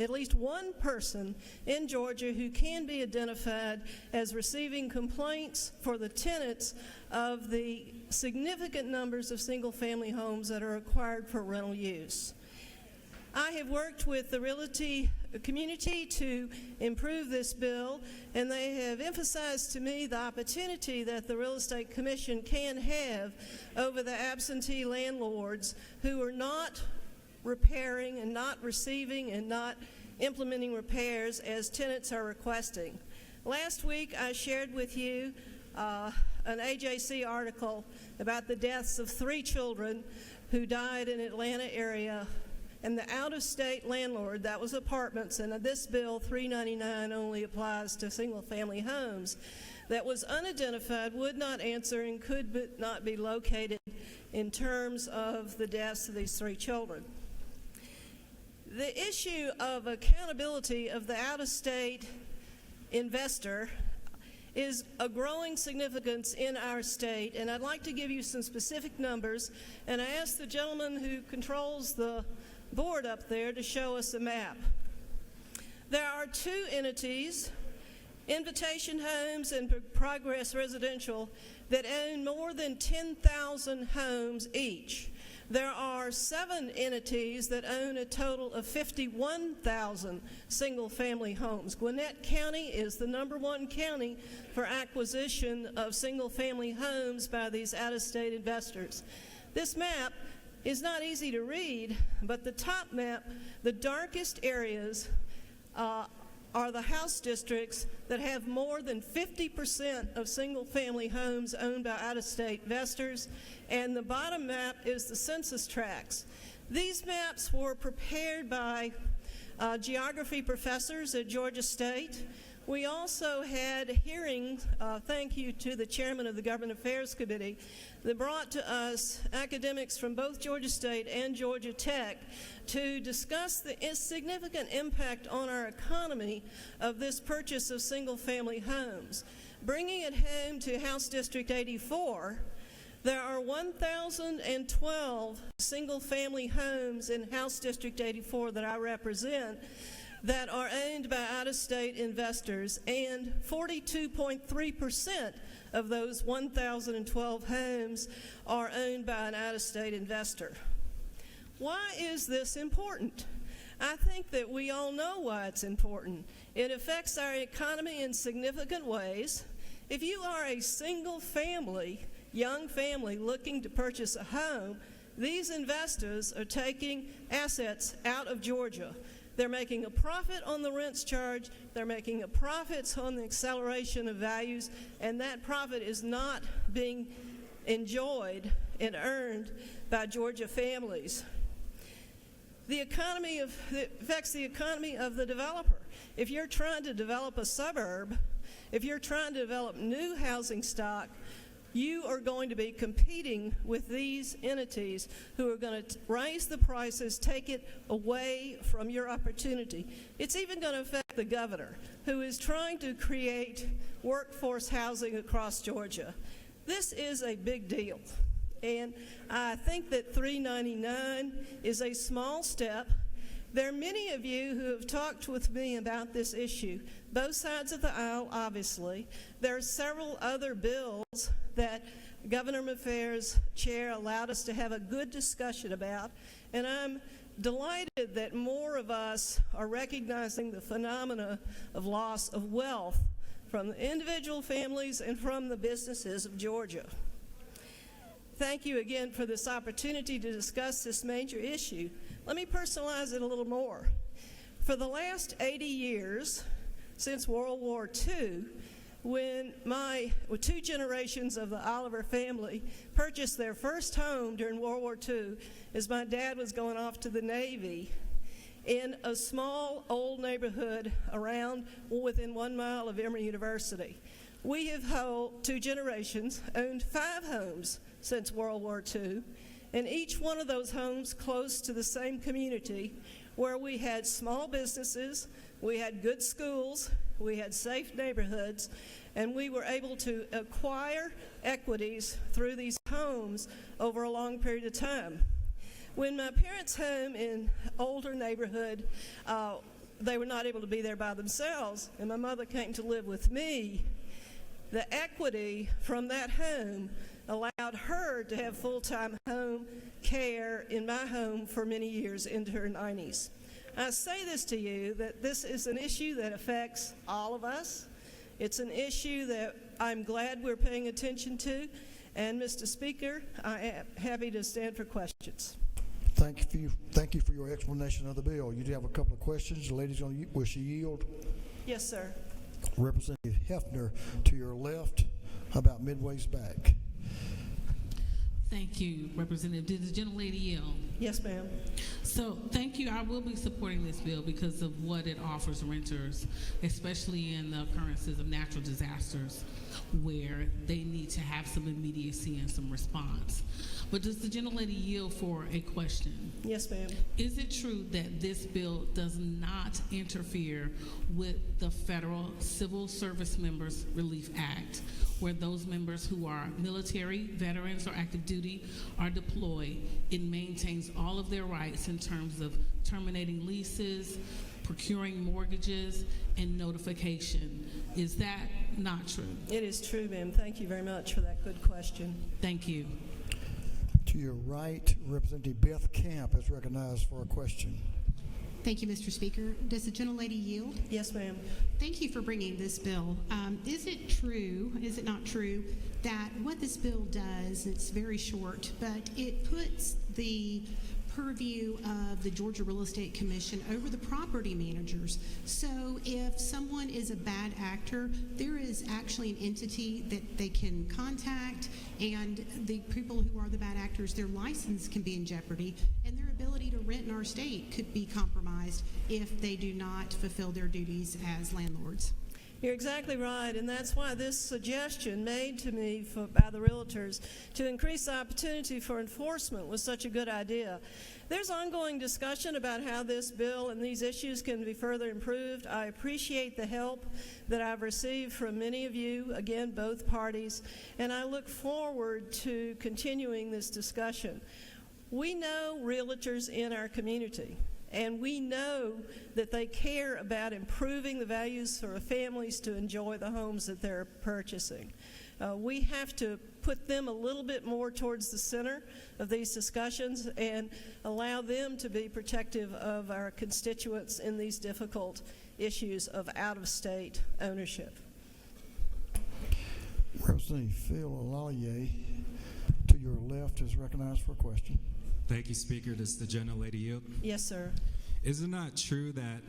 [SPEAKER 16] in Georgia who can be identified as receiving complaints for the tenants of the significant numbers of single-family homes that are acquired for rental use. I have worked with the realty community to improve this bill, and they have emphasized to me the opportunity that the Real Estate Commission can have over the absentee landlords who are not repairing and not receiving and not implementing repairs as tenants are requesting. Last week I shared with you an AJC article about the deaths of 3 children who died in Atlanta area, and the out-of-state landlord, that was apartments, and this bill 399 only applies to single-family homes, that was unidentified, would not answer, and could not be located in terms of the deaths of these 3 children. The issue of accountability of the out-of-state investor is a growing significance in our state, and I'd like to give you some specific numbers, and I ask the gentleman who controls the board up there to show us a map. There are 2 entities, Invitation Homes and Progress Residential, that own more than 10,000 homes each. There are 7 entities that own a total of 51,000 single-family homes. Gwinnett County is the #1 county for acquisition of single-family homes by these out-of-state investors. This map is not easy to read, but the top map, the darkest areas are the house districts that have more than 50% of single-family homes owned by out-of-state investors, and the bottom map is the census tracts. These maps were prepared by geography professors at Georgia State. We also had hearings, thank you to the chairman of the Government Affairs Committee, that brought to us academics from both Georgia State and Georgia Tech to discuss the significant impact on our economy of this purchase of single-family homes. Bringing it home to House District 84, there are 1,012 single-family homes in House District 84 that I represent that are owned by out-of-state investors, and 42.3% of those 1,012 homes are owned by an out-of-state investor. Why is this important? I think that we all know why it's important. It affects our economy in significant ways. If you are a single family, young family looking to purchase a home, these investors are taking assets out of Georgia. They're making a profit on the rents charge, they're making a profit on the acceleration of values, and that profit is not being enjoyed and earned by Georgia families. It affects the economy of the developer. If you're trying to develop a suburb, if you're trying to develop new housing stock, you are going to be competing with these entities who are going to raise the prices, take it away from your opportunity. It's even going to affect the governor, who is trying to create workforce housing across Georgia. This is a big deal, and I think that $3.99 is a small step. There are many of you who have talked with me about this issue, both sides of the aisle, obviously. There are several other bills that Governor Affairs Chair allowed us to have a good discussion about, and I'm delighted that more of us are recognizing the phenomena of loss of wealth from the individual families and from the businesses of Georgia. Thank you again for this opportunity to discuss this major issue. Let me personalize it a little more. For the last 80 years, since World War II, when 2 generations of the Oliver family purchased their first home during World War II, as my dad was going off to the Navy, in a small old neighborhood within 1 mile of Emory University. We have 2 generations owned 5 homes since World War II, and each one of those homes close to the same community where we had small businesses, we had good schools, we had safe neighborhoods, and we were able to acquire equities through these homes over a long period of time. When my parents' home in older neighborhood, they were not able to be there by themselves, and my mother came to live with me, the equity from that home allowed her to have full-time home care in my home for many years into her 90s. I say this to you, that this is an issue that affects all of us. It's an issue that I'm glad we're paying attention to. And Mr. Speaker, I am happy to stand for questions.
[SPEAKER 1] Thank you for your explanation of the bill. You do have a couple of questions. The lady's will she yield?
[SPEAKER 16] Yes, sir.
[SPEAKER 1] Representative Hefner to your left, about midway's back.
[SPEAKER 15] Thank you, Representative. Did the gentlelady yield?
[SPEAKER 16] Yes, ma'am.
[SPEAKER 15] So thank you. I will be supporting this bill because of what it offers renters, especially in the occurrences of natural disasters where they need to have some immediacy and some response. But does the gentlelady yield for a question?
[SPEAKER 16] Yes, ma'am.
[SPEAKER 15] Is it true that this bill does not interfere with the Federal Civil Service Members Relief Act, where those members who are military, veterans, or active duty are deployed? It maintains all of their rights in terms of terminating leases, procuring mortgages, and notification. Is that not true?
[SPEAKER 16] It is true, ma'am. Thank you very much for that good question.
[SPEAKER 15] Thank you.
[SPEAKER 1] To your right, Representative Beth Camp is recognized for a question.
[SPEAKER 17] Thank you, Mr. Speaker. Does the gentlelady yield?
[SPEAKER 16] Yes, ma'am.
[SPEAKER 17] Thank you for bringing this bill. Is it not true, that what this bill does, it's very short, but it puts the purview of the Georgia Real Estate Commission over the property managers. So if someone is a bad actor, there is actually an entity that they can contact, and the people who are the bad actors, their license can be in jeopardy, and their ability to rent in our state could be compromised if they do not fulfill their duties as landlords.
[SPEAKER 16] You're exactly right, and that's why this suggestion made to me by the realtors to increase the opportunity for enforcement was such a good idea. There's ongoing discussion about how this bill and these issues can be further improved. I appreciate the help that I've received from many of you, again, both parties, and I look forward to continuing this discussion. We know realtors in our community, and we know that they care about improving the values for families to enjoy the homes that they're purchasing. We have to put them a little bit more towards the center of these discussions and allow them to be protective of our constituents in these difficult issues of out-of-state ownership.
[SPEAKER 1] Representative Phil Alaye, to your left, is recognized for a question.
[SPEAKER 18] Thank you, Speaker. Does the gentlelady yield?
[SPEAKER 16] Yes, sir.
[SPEAKER 18] Is it not true that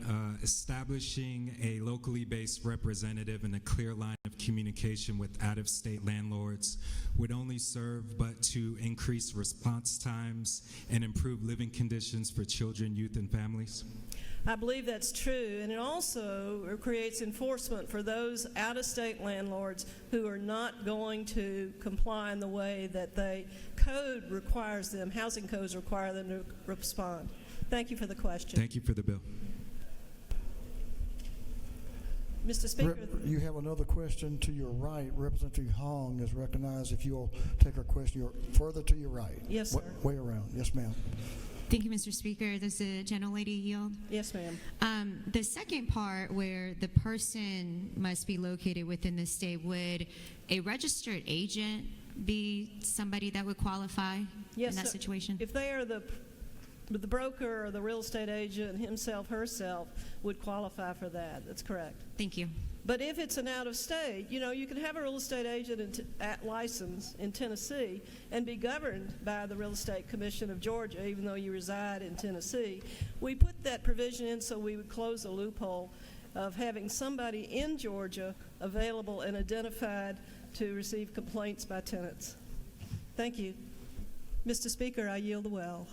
[SPEAKER 18] establishing a locally based representative and a clear line of communication with out-of-state landlords would only serve but to increase response times and improve living conditions for children, youth, and families?
[SPEAKER 16] I believe that's true, and it also creates enforcement for those out-of-state landlords who are not going to comply in the way that the code requires them, housing codes require them to respond. Thank you for the question.
[SPEAKER 18] Thank you for the bill.
[SPEAKER 16] Mr. Speaker.
[SPEAKER 1] You have another question to your right. Representative Hong is recognized. If you'll take her question, you're further to your right.
[SPEAKER 16] Yes, sir.
[SPEAKER 1] Way around. Yes, ma'am.
[SPEAKER 19] Thank you, Mr. Speaker. Does the gentlelady yield?
[SPEAKER 16] Yes, ma'am.
[SPEAKER 19] The second part, where the person must be located within the state, would a registered agent be somebody that would qualify
[SPEAKER 16] Yes,
[SPEAKER 19] in that
[SPEAKER 16] sir.
[SPEAKER 19] situation?
[SPEAKER 16] If they are the broker or the real estate agent himself, herself, would qualify for that. That's correct.
[SPEAKER 19] Thank you.
[SPEAKER 16] But if it's an out-of-state, you can have a real estate agent at license in Tennessee and be governed by the Real Estate Commission of Georgia, even though you reside in Tennessee. We put that provision in so we would close the loophole of having somebody in Georgia available and identified to receive complaints by tenants. Thank you. Mr. Speaker, I yield the well.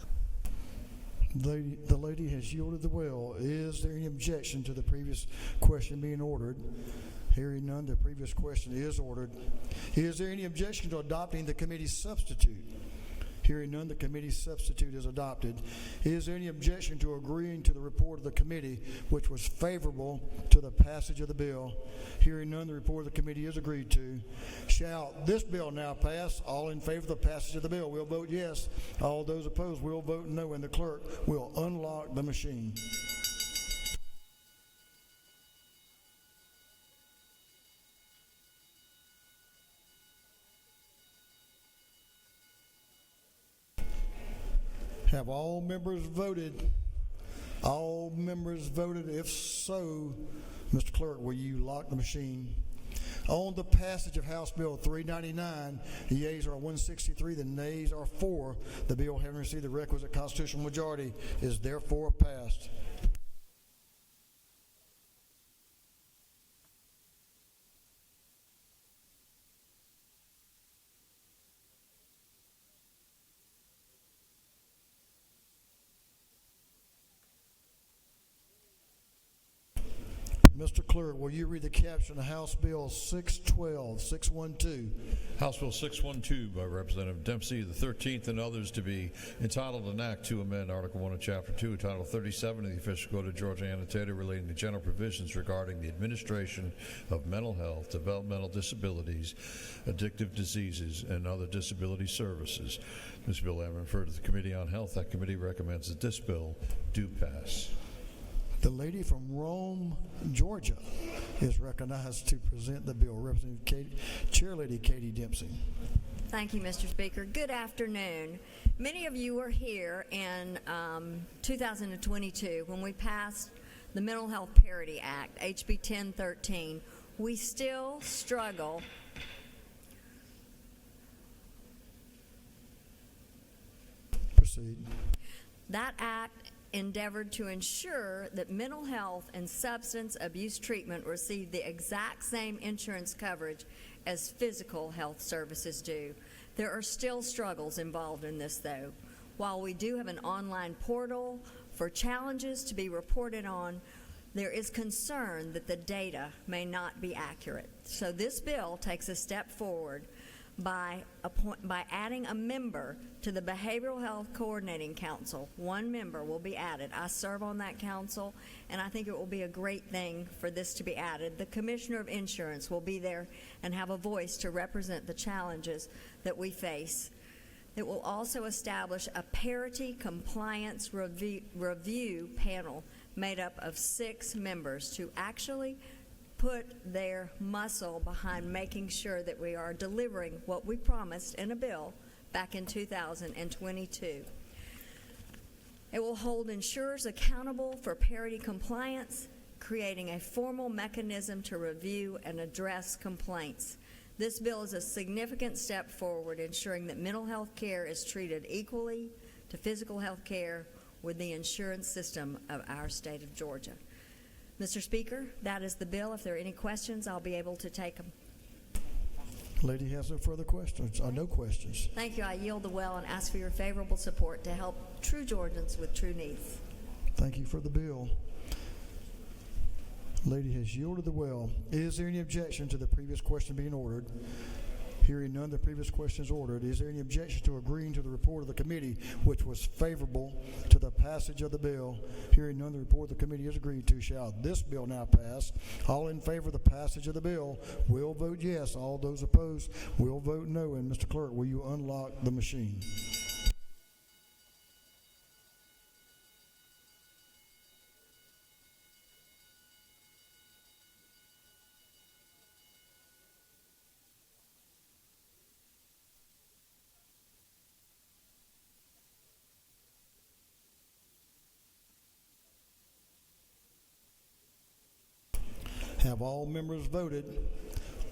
[SPEAKER 1] The lady has yielded the well. Is there any objection to the previous question being ordered? Hearing none, the previous question is ordered. Is there any objection to adopting the committee's substitute? Hearing none, the committee's substitute is adopted. Is there any objection to agreeing to the report of the committee, which was favorable to the passage of the bill? Hearing none, the report of the committee is agreed to. Shall this bill now pass? All in favor of the passage of the bill will vote yes. All those opposed will vote no, and the clerk will unlock the machine. Have all members voted? All members voted? If so, Mr. Clerk, will you lock the machine? On the passage of House Bill 399, the yeas are 163, the nays are 4. The bill, having received the requisite constitutional majority, is therefore passed. Mr. Clerk, will you read the caption of House Bill 612?
[SPEAKER 3] House Bill 612 by Representative Dempsey, the 13th, and others to be entitled an act to amend Article 1 of Chapter 2, Title 37 of the Official Code of Georgia annotated relating to general provisions regarding the administration of mental health, developmental disabilities, addictive diseases, and other disability services. This bill having referred to the Committee on Health, that committee recommends that this bill do pass.
[SPEAKER 1] The lady from Rome, Georgia, is recognized to present the bill. Representative Chairlady Katie Dempsey.
[SPEAKER 20] Thank you, Mr. Speaker. Good afternoon. Many of you were here in 2022 when we passed the Mental Health Parity Act, HB 1013. We still struggle
[SPEAKER 1] Proceed.
[SPEAKER 20] That act endeavored to ensure that mental health and substance abuse treatment receive the exact same insurance coverage as physical health services do. There are still struggles involved in this, though. While we do have an online portal for challenges to be reported on, there is concern that the data may not be accurate. So this bill takes a step forward by adding a member to the Behavioral Health Coordinating Council. One member will be added. I serve on that council, and I think it will be a great thing for this to be added. The Commissioner of Insurance will be there and have a voice to represent the challenges that we face. It will also establish a parity compliance review panel made up of 6 members to actually put their muscle behind making sure that we are delivering what we promised in a bill back in 2022. It will hold insurers accountable for parity compliance, creating a formal mechanism to review and address complaints. This bill is a significant step forward, ensuring that mental health care is treated equally to physical health care with the insurance system of our state of Georgia. Mr. Speaker, that is the bill. If there are any questions, I'll be able to take them.
[SPEAKER 1] Lady has no further questions, or no questions.
[SPEAKER 20] Thank you. I yield the well and ask for your favorable support to help true Georgians with true needs.
[SPEAKER 1] Thank you for the bill. Lady has yielded the well. Is there any objection to the previous question being ordered? Hearing none, the previous question is ordered. Is there any objection to agreeing to the report of the committee, which was favorable to the passage of the bill? Hearing none, the report of the committee is agreed to. Shall this bill now pass? All in favor of the passage of the bill will vote yes. All those opposed will vote no. And Mr. Clerk, will you unlock the machine? Have all members voted?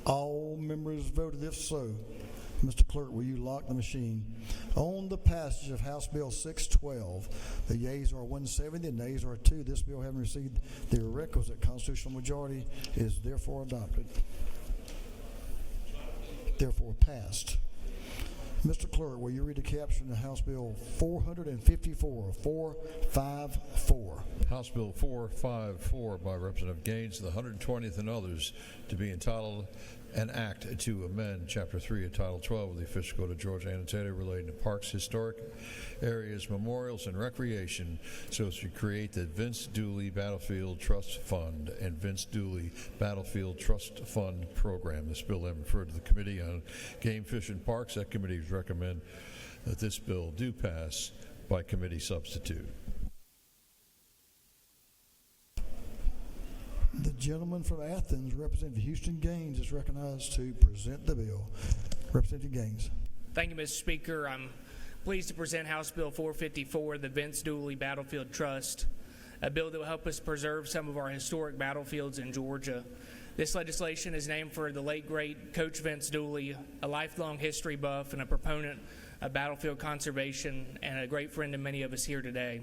[SPEAKER 1] All members voted. If so, Mr. Clerk, will you lock the machine? On the passage of House Bill 612, the yeas are 170 and nays are 2. This bill, having received the requisite constitutional majority, is therefore adopted. Therefore passed. Mr. Clerk, will you read the caption of House Bill 454?
[SPEAKER 3] House Bill 454 by Representative Gaines, the 120th, and others to be entitled an act to amend Chapter 3 of Title 12 of the Official Code of Georgia annotated relating to parks, historic areas, memorials, and recreation so as to create the Vince Dooley Battlefield Trust Fund and Vince Dooley Battlefield Trust Fund program. This bill having referred to the Committee on Game, Fish, and Parks. That committee recommend that this bill do pass by committee substitute.
[SPEAKER 1] The gentleman from Athens, Representative Houston Gaines, is recognized to present the bill. Representative Gaines.
[SPEAKER 21] Thank you, Mr. Speaker. I'm pleased to present House Bill 454, the Vince Dooley Battlefield Trust, a bill that will help us preserve some of our historic battlefields in Georgia. This legislation is named for the late, great Coach Vince Dooley, a lifelong history buff and a proponent of battlefield conservation and a great friend to many of us here today.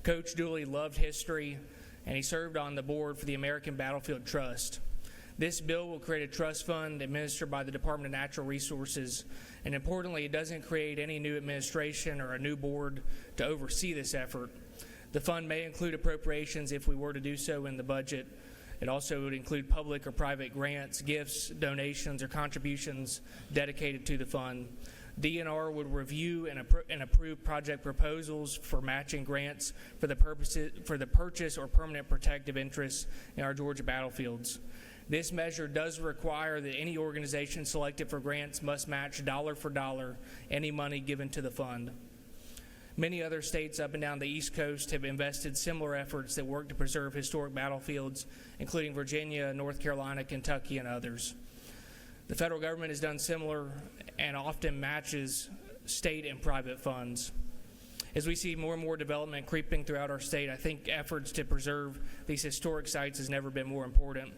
[SPEAKER 21] Coach Dooley loved history, and he served on the board for the American Battlefield Trust. This bill will create a trust fund administered by the Department of Natural Resources, and importantly, it doesn't create any new administration or a new board to oversee this effort. The fund may include appropriations if we were to do so in the budget, It also would include public or private grants, gifts, donations, or contributions dedicated to the fund. DNR would review and approve project proposals for matching grants for the purchase or permanent protective interests in our Georgia battlefields. This measure does require that any organization selected for grants must match dollar for dollar any money given to the fund. Many other states up and down the East Coast have invested similar efforts that work to preserve historic battlefields, including Virginia, North Carolina, Kentucky, and others. The federal government has done similar and often matches state and private funds. As we see more and more development creeping throughout our state, I think efforts to preserve these historic sites has never been more important.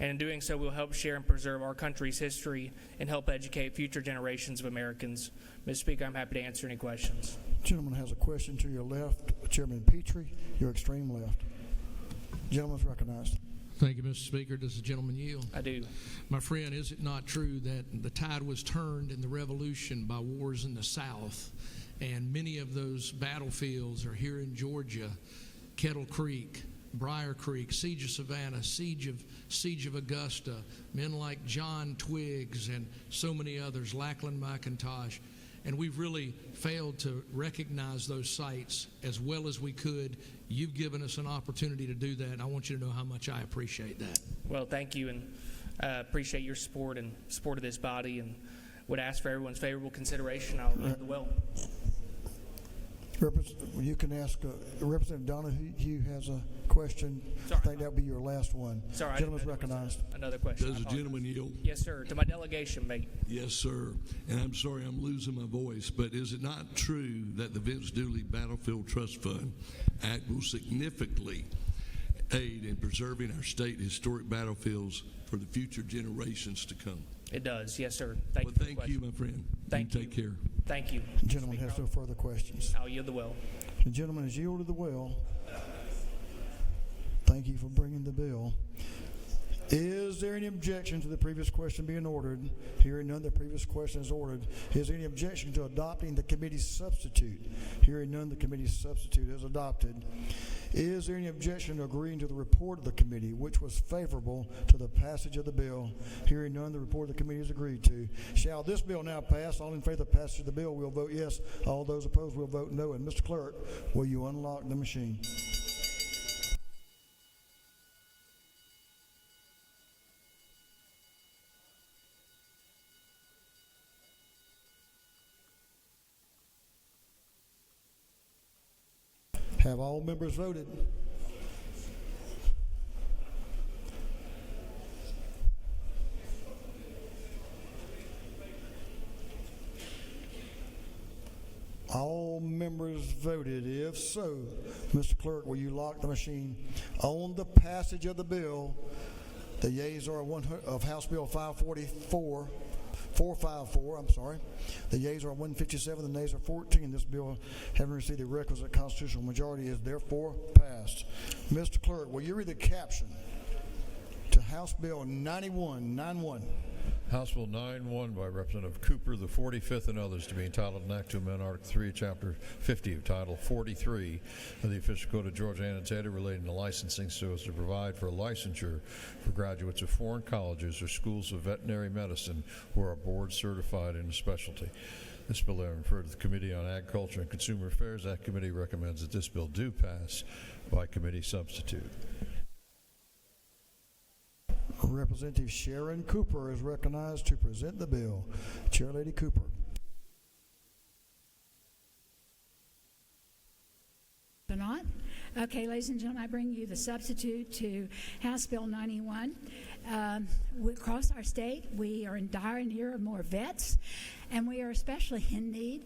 [SPEAKER 21] And in doing so, we'll help share and preserve our country's history and help educate future generations of Americans. Mr. Speaker, I'm happy to answer any questions.
[SPEAKER 1] Gentleman has a question to your left. Chairman Petrie, your extreme left. Gentleman's recognized.
[SPEAKER 4] Thank you, Mr. Speaker. Does the gentleman yield?
[SPEAKER 21] I do.
[SPEAKER 4] My friend, is it not true that the tide was turned in the Revolution by wars in the South, and many of those battlefields are here in Georgia? Kettle Creek, Briar Creek, Siege of Savannah, Siege of Augusta, men like John Twiggs and so many others, Lackland McIntosh. And we've really failed to recognize those sites as well as we could. You've given us an opportunity to do that, and I want you to know how much I appreciate that.
[SPEAKER 21] Well, thank you, and appreciate your support and support of this body, and would ask for everyone's favorable consideration. I'll leave the well.
[SPEAKER 1] You can ask Representative Donahue has a question.
[SPEAKER 21] Sorry.
[SPEAKER 1] I think that'll be your last one.
[SPEAKER 21] Sorry,
[SPEAKER 1] Gentleman's recognized.
[SPEAKER 21] Another question.
[SPEAKER 22] Does the gentleman yield?
[SPEAKER 21] Yes, sir. To my delegation, mate.
[SPEAKER 22] Yes, sir. And I'm sorry I'm losing my voice, but is it not true that the Vince Dooley Battlefield Trust Fund Act will significantly aid in preserving our state historic battlefields for the future generations to come?
[SPEAKER 21] It does. Yes, sir. Thank you.
[SPEAKER 22] Thank you, my friend.
[SPEAKER 21] Thank
[SPEAKER 22] you. Take care.
[SPEAKER 21] Thank you.
[SPEAKER 1] The gentleman has no further questions.
[SPEAKER 21] I'll yield the well.
[SPEAKER 1] The gentleman has yielded the well. Thank you for bringing the bill. Is there any objection to the previous question being ordered? Hearing none, the previous question is ordered. Is there any objection to adopting the committee's substitute? Hearing none, the committee's substitute is adopted. Is there any objection to agreeing to the report of the committee, which was favorable to the passage of the bill? Hearing none, the report of the committee is agreed to. Shall this bill now pass? All in favor of the passage of the bill will vote yes. All those opposed will vote no. And Mr. Clerk, will you unlock the machine? Have all members voted? All members voted. If so, Mr. Clerk, will you lock the machine? On the passage of the bill, the yeas are of House Bill 454. The yeas are 157, the nays are 14. This bill, having received the requisite constitutional majority, is therefore passed. Mr. Clerk, will you read the caption to House Bill 9191?
[SPEAKER 3] House Bill 91 by Representative Cooper, the 45th, and others, to be entitled an act to amend Article 3, Chapter 50 of Title 43 of the Official Code of Georgia Annotated relating to licensing so as to provide for licensure for graduates of foreign colleges or schools of veterinary medicine who are board certified in a specialty. This bill I referred to the Committee on Agriculture and Consumer Affairs. That committee recommends that this bill do pass by committee substitute.
[SPEAKER 1] Representative Sharon Cooper is recognized to present the bill. Chair Lady Cooper.
[SPEAKER 23] Not. Okay, ladies and gentlemen, I bring you the substitute to House Bill 91. Across our state, we are in dire need of more vets, and we are especially in need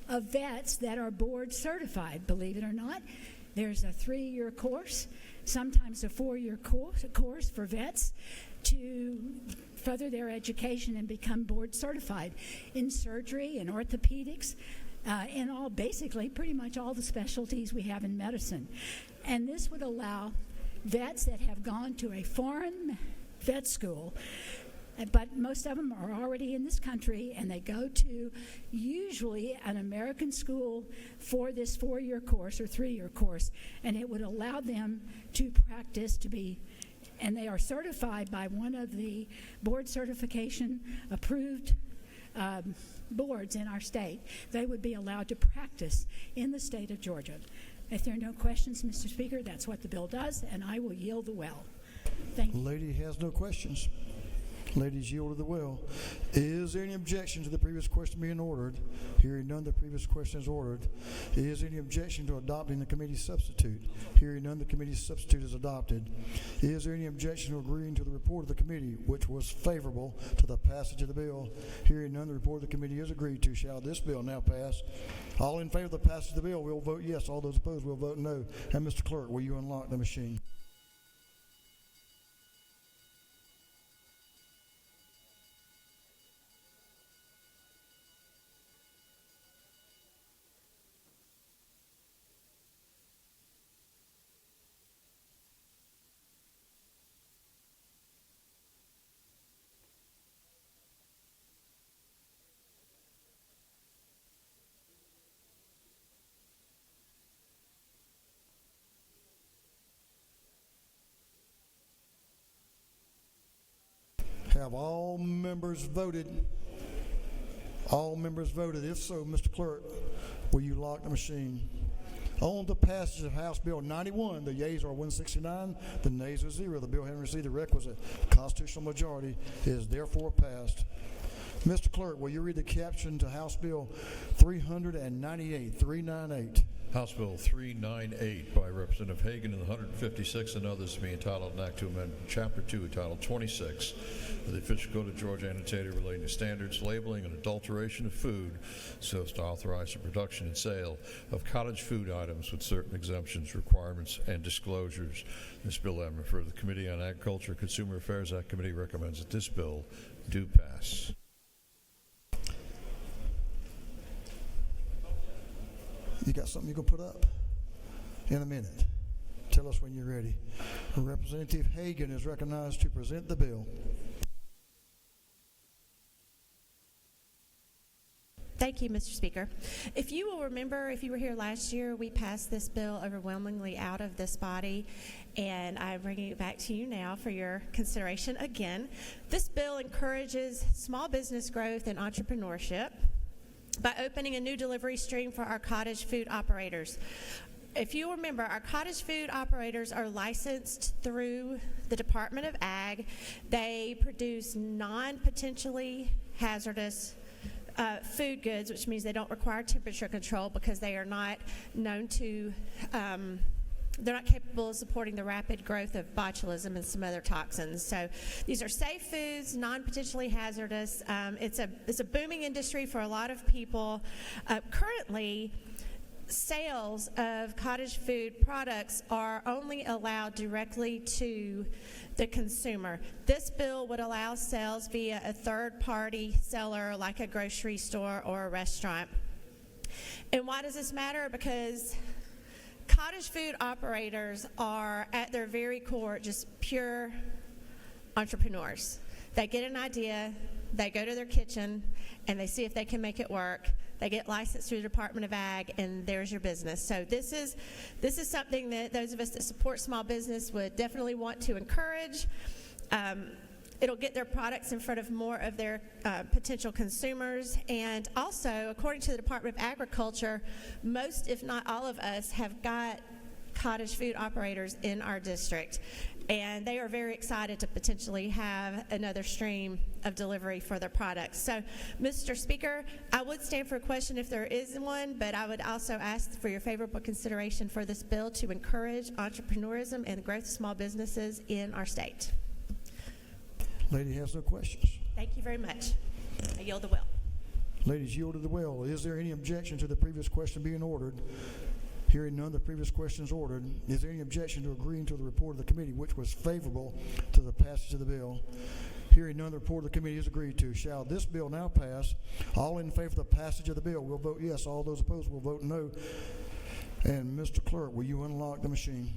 [SPEAKER 23] of vets that are board certified, believe it or not. There's a 3-year course, sometimes a 4-year course for vets to further their education and become board certified in surgery and orthopedics, in all, basically, pretty much all the specialties we have in medicine. And this would allow vets that have gone to a foreign vet school, but most of them are already in this country, and they go to usually an American school for this 4-year course or 3-year course, and it would allow them to practice to be and they are certified by one of the board certification approved boards in our state, they would be allowed to practice in the state of Georgia. If there are no questions, Mr. Speaker, that's what the bill does, and I will yield the well. Thank you.
[SPEAKER 1] Lady has no questions. Ladies yielded the will. Is there any objection to the previous question being ordered? Hearing none, the previous question is ordered. Is there any objection to adopting the committee's substitute? Hearing none, the committee's substitute is adopted. Is there any objection to agreeing to the report of the committee, which was favorable to the passage of the bill? Hearing none, the report of the committee is agreed to. Shall this bill now pass? All in favor of the passage of the bill will vote yes. All those opposed will vote no. And Mr. Clerk, will you unlock the machine? Have all members voted? All members voted. If so, Mr. Clerk, will you lock the machine? On the passage of House Bill 91, the yeas are 169, the nays are 0. The bill having received the requisite constitutional majority is therefore passed. Mr. Clerk, will you read the caption to House Bill 398?
[SPEAKER 3] House Bill 398 by Representative Hagan and the 156 and others to be entitled an act to amend Chapter 2, Title 26 of the Official Code of Georgia annotated relating to standards, labeling, and adulteration of food so as to authorize the production and sale of cottage food items with certain exemptions, requirements, and disclosures. This bill having referred to the Committee on Agriculture, Consumer Affairs. That committee recommends that this bill do pass. You got something you can put up in a minute. Tell us when you're ready. Representative Hagan is recognized to present the bill.
[SPEAKER 5] Thank you, Mr. Speaker. If you will remember, if you were here last year, we passed this bill overwhelmingly out of this body, and I'm bringing it back to you now for your consideration again. This bill encourages small business growth and entrepreneurship by opening a new delivery stream for our cottage food operators. If you remember, our cottage food operators are licensed through the Department of Ag. They produce non-potentially hazardous food goods, which means they don't require temperature control because they are not known to they're not capable of supporting the rapid growth of botulism and some other toxins. So these are safe foods, non-potentially hazardous. It's a booming industry for a lot of people. Currently, sales of cottage food products are only allowed directly to the consumer. This bill would allow sales via a third-party seller like a grocery store or a restaurant. And why does this matter? Because cottage food operators are, at their very core, just pure entrepreneurs. They get an idea, they go to their kitchen, and they see if they can make it work. They get licensed through the Department of Ag, and there's your business. So this is something that those of us that support small business would definitely want to encourage. It'll get their products in front of more of their potential consumers. And also, according to the Department of Agriculture, most, if not all of us, have got cottage food operators in our district. And they are very excited to potentially have another stream of delivery for their products. So, Mr. Speaker, I would stand for a question if there is one, but I would also ask for your favorable consideration for this bill to encourage entrepreneurism and the growth of small businesses in our state.
[SPEAKER 1] Lady has no questions.
[SPEAKER 5] Thank you very much. I yield the will.
[SPEAKER 1] Ladies yielded the will. Is there any objection to the previous question being ordered? Hearing none, the previous question is ordered. Is there any objection to agreeing to the report of the committee, which was favorable to the passage of the bill? Hearing none, the report of the committee is agreed to. Shall this bill now pass? All in favor of the passage of the bill will vote yes. All those opposed will vote no. And Mr. Clerk, will you unlock the machine?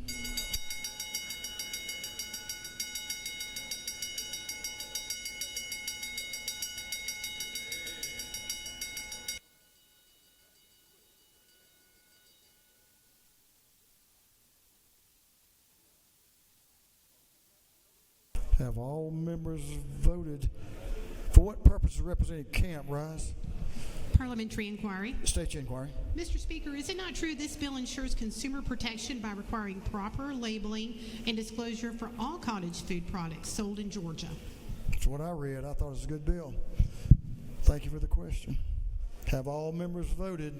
[SPEAKER 1] Have all members voted? For what purpose is Representative Camp rise?
[SPEAKER 6] Parliamentary inquiry.
[SPEAKER 1] State your inquiry.
[SPEAKER 6] Mr. Speaker, is it not true this bill ensures consumer protection by requiring proper labeling and disclosure for all cottage food products sold in Georgia?
[SPEAKER 1] That's what I read. I thought it was a good bill. Thank you for the question. Have all members voted?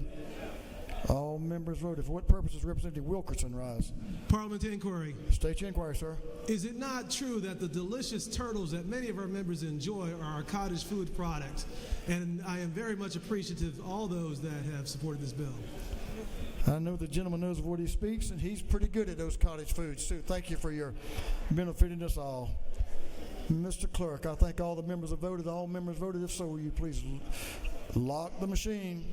[SPEAKER 1] All members voted. For what purpose is Representative Wilkerson rise?
[SPEAKER 7] Parliamentary inquiry.
[SPEAKER 1] State your inquiry, sir.
[SPEAKER 7] Is it not true that the delicious turtles that many of our members enjoy are our cottage food products? And I am very much appreciative of all those that have supported this bill.
[SPEAKER 1] I know the gentleman knows of what he speaks, and he's pretty good at those cottage foods, too. Thank you for your benefiting us all. Mr. Clerk, I think all the members have voted. All members voted. If so, will you please lock the machine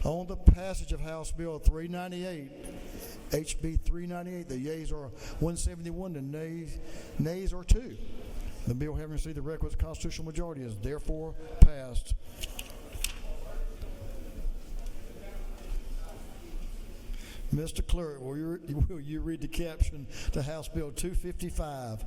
[SPEAKER 1] on the passage of House Bill 398, HB 398. The yeas are 171, the nays are 2. The bill, having received the requisite constitutional majority, is therefore passed. Mr. Clerk, will you read the caption to House Bill 255?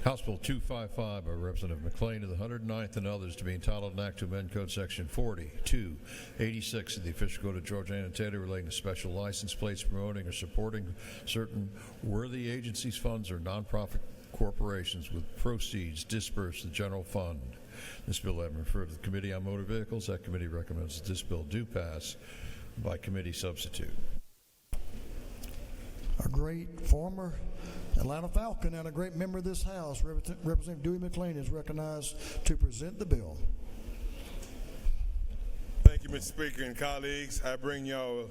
[SPEAKER 3] House Bill 255 by Representative McLean of the 109th and others to be entitled an act to amend Code Section 40-286 of the Official Code of Georgia Annotated relating to special license plates promoting or supporting certain worthy agencies, funds, or nonprofit corporations with proceeds dispersed to the general fund. This bill having referred to the Committee on Motor Vehicles. That committee recommends that this bill do pass by committee substitute.
[SPEAKER 1] A great former Atlanta Falcon and a great member of this House, Representative Dewey McLean, is recognized to present the bill.
[SPEAKER 8] Thank you, Mr. Speaker and colleagues. I bring you all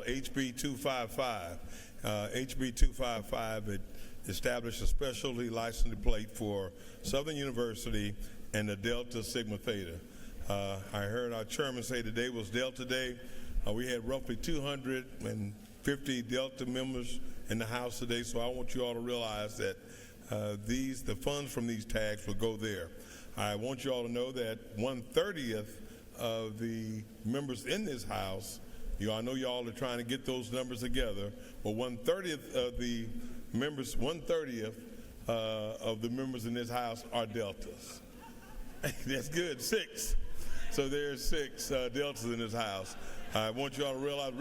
[SPEAKER 8] HB 255. HB 255, it established a specialty license plate for Southern University and the Delta Sigma Theta. I heard our chairman say today was Delta Day. We had roughly 250 Delta members in the House today, so I want you all to realize that the funds from these tags will go there. I want you all to know that 1/30 of the members in this House, I know you all are trying to get those numbers together, but 1/30 of the members, 1/30 of the members in this House are Deltas. That's good, 6. So there's 6 Deltas in this House. I want you all to realize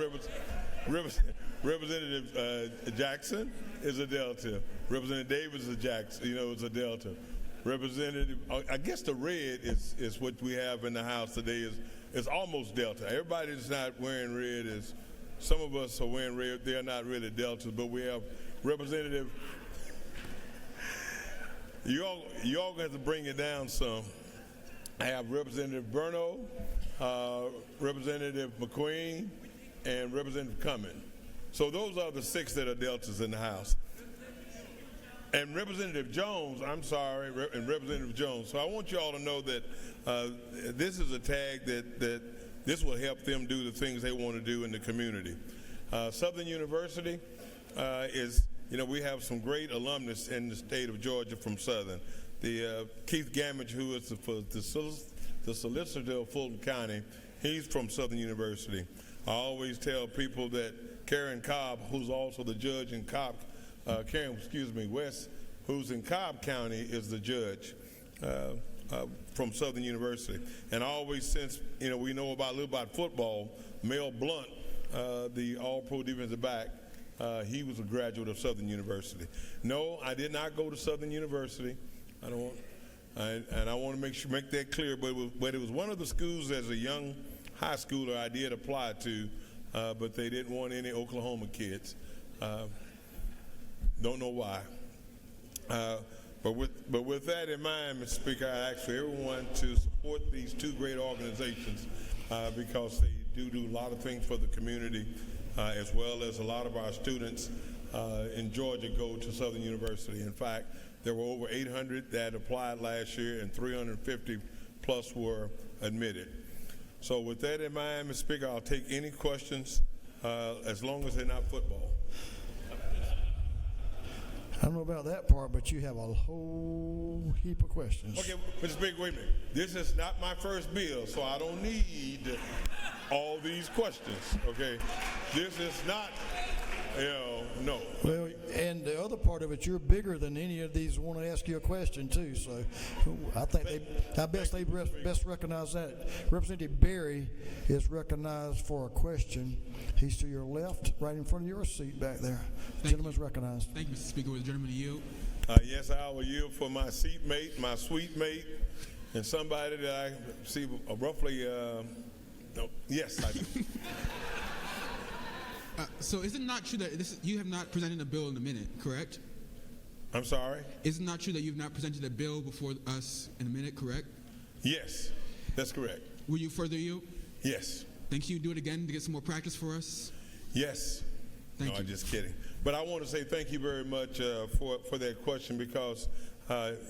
[SPEAKER 8] Representative Jackson is a Delta. Representative Davis is is a Delta. Representative, I guess the red is what we have in the House today is almost Delta. Everybody that's not wearing red is, some of us are wearing red. They're not really Deltas, but we have Representative. You all have to bring it down some. I have Representative Berno, Representative McQueen, and Representative Cummings. So those are the 6 that are Deltas in the House. And Representative Jones, I'm sorry, and Representative Jones. So I want you all to know that this is a tag that this will help them do the things they want to do in the community. Southern University is, we have some great alumnus in the state of Georgia from Southern. The Keith Gamage, who is the solicitor of Fulton County, he's from Southern University. I always tell people that Karen Cobb, who's also the judge in West, who's in Cobb County, is the judge from Southern University. And I always, since we know a little about football, Mel Blunt, the All-Pro defensive back, he was a graduate of Southern University. No, I did not go to Southern University. I want to make that clear. But it was one of the schools as a young high schooler I did apply to, but they didn't want any Oklahoma kids. Don't know why. But with that in mind, Mr. Speaker, I ask for everyone to support these 2 great organizations because they do a lot of things for the community, as well as a lot of our students in Georgia go to Southern University. In fact, there were over 800 that applied last year, and 350 plus were admitted. So with that in mind, Mr. Speaker, I'll take any questions as long as they're not football.
[SPEAKER 1] I don't know about that part, but you have a whole heap of questions.
[SPEAKER 8] Okay, Mr. Speaker, wait a minute. This is not my first bill, so I don't need all these questions, okay? This is not No.
[SPEAKER 1] Well, and the other part of it, you're bigger than any of these want to ask you a question too. So, I think I best recognize that. Representative Berry is recognized for a question. He's to your left, right in front of your seat back there. Gentleman's recognized.
[SPEAKER 2] Thank you, Mr. Speaker. Will the gentleman yield?
[SPEAKER 8] Yes, I will yield for my seatmate, my sweet mate, and somebody that I see roughly. Yes, I do.
[SPEAKER 2] So is it not true that you have not presented a bill in a minute, correct?
[SPEAKER 8] I'm sorry?
[SPEAKER 2] Is it not true that you've not presented a bill before us in a minute, correct?
[SPEAKER 8] Yes, that's correct.
[SPEAKER 2] Will you further yield?
[SPEAKER 8] Yes.
[SPEAKER 2] Think you do it again to get some more practice for us?
[SPEAKER 8] Yes.
[SPEAKER 2] Thank you.
[SPEAKER 8] I'm just kidding. But I want to say thank you very much for that question, because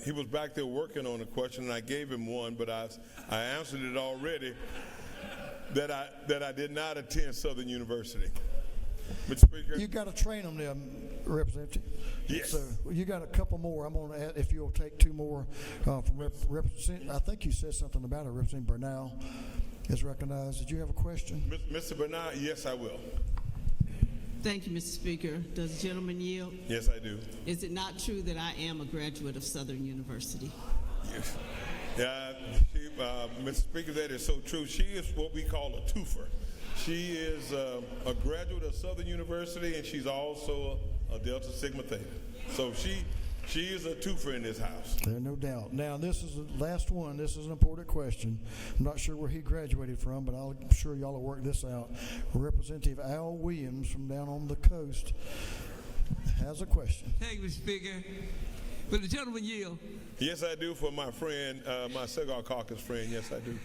[SPEAKER 8] he was back there working on a question, and I gave him one, but I answered it already, that I did not attend Southern University. Mr. Speaker.
[SPEAKER 1] You got to train them, there, Representative.
[SPEAKER 8] Yes.
[SPEAKER 1] So you got a couple more. I'm going to add, if you'll take two more from Representative. I think you said something about it. Representative Bernal is recognized. Did you have a question?
[SPEAKER 8] Mr. Bernal, yes, I will.
[SPEAKER 9] Thank you, Mr. Speaker. Does the gentleman yield?
[SPEAKER 8] Yes, I do.
[SPEAKER 9] Is it not true that I am a graduate of Southern University?
[SPEAKER 8] Yes. Mr. Speaker, that is so true. She is what we call a twofer. She is a graduate of Southern University, and she's also a Delta Sigma Theta. So she is a twofer in this house.
[SPEAKER 1] There's no doubt. Now, this is the last one. This is an important question. I'm not sure where he graduated from, but I'm sure y'all will work this out. Representative Al Williams from down on the coast has a question.
[SPEAKER 10] Thank you, Mr. Speaker. Will the gentleman yield?
[SPEAKER 8] Yes, I do, for my friend, my Cigar Caucus friend. Yes, I do.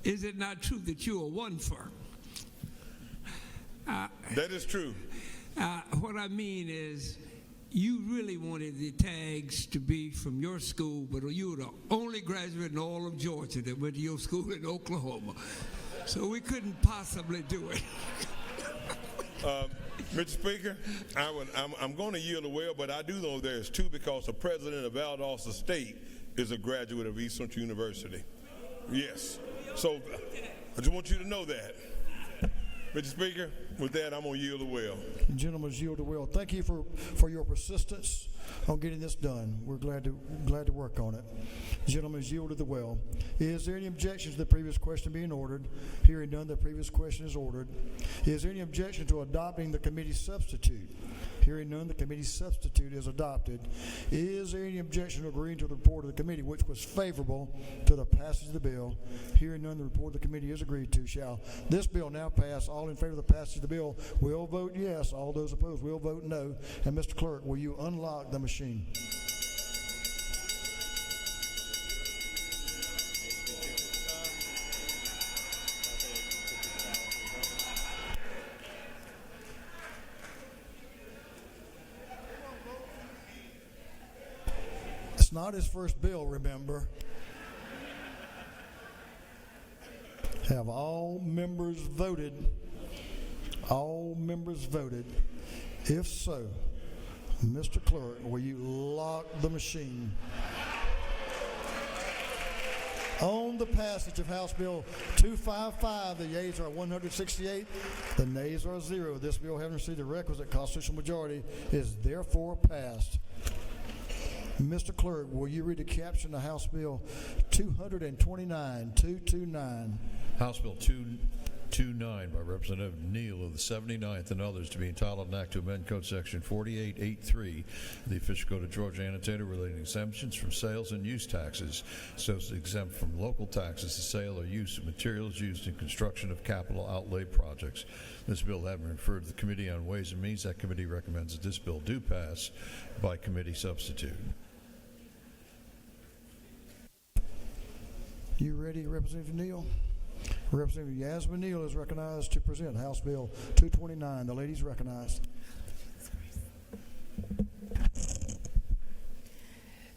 [SPEAKER 10] Is it not true that you are one for?
[SPEAKER 8] That is true.
[SPEAKER 10] What I mean is, you really wanted the tags to be from your school, but you were the only graduate in all of Georgia that went to your school in Oklahoma. So we couldn't possibly do it.
[SPEAKER 8] Mr. Speaker, I'm going to yield a well, but I do know there's two, because the president of Valdosta State is a graduate of East Central University. Yes. So I just want you to know that. Mr. Speaker, with that, I'm going to yield the well.
[SPEAKER 1] Gentlemen's yield the well. Thank you for your persistence on getting this done. We're glad to work on it. Gentlemen's yielded the well. Is there any objection to the previous question being ordered? Hearing none, the previous question is ordered. Is there any objection to adopting the committee substitute? Hearing none, the committee substitute is adopted. Is there any objection to agreeing to the report of the committee, which was favorable to the passage of the bill? Hearing none, the report of the committee is agreed to. Shall this bill now pass? All in favor of the passage of the bill will vote yes. All those opposed will vote no. And Mr. Clerk, will you unlock the machine? It's not his first bill, remember. Have all members voted? All members voted. If so, Mr. Clerk, will you lock the machine? On the passage of House Bill 255, the yeas are 168, the nays are 0. This bill, having received the requisite constitutional majority, is therefore passed. Mr. Clerk, will you read the caption of House Bill 229?
[SPEAKER 3] House Bill 229 by Representative Neal of the 79th and others, to be entitled an act to amend Code Section 4883 of the Official Code of Georgia Annotated relating exemptions from sales and use taxes, so as to exempt from local taxes the sale or use of materials used in construction of capital outlay projects. This bill having been referred to the Committee on Ways and Means, that committee recommends that this bill do pass by committee substitute.
[SPEAKER 1] You ready, Representative Neal? Representative Yasmin Neal is recognized to present House Bill 229. The lady's recognized.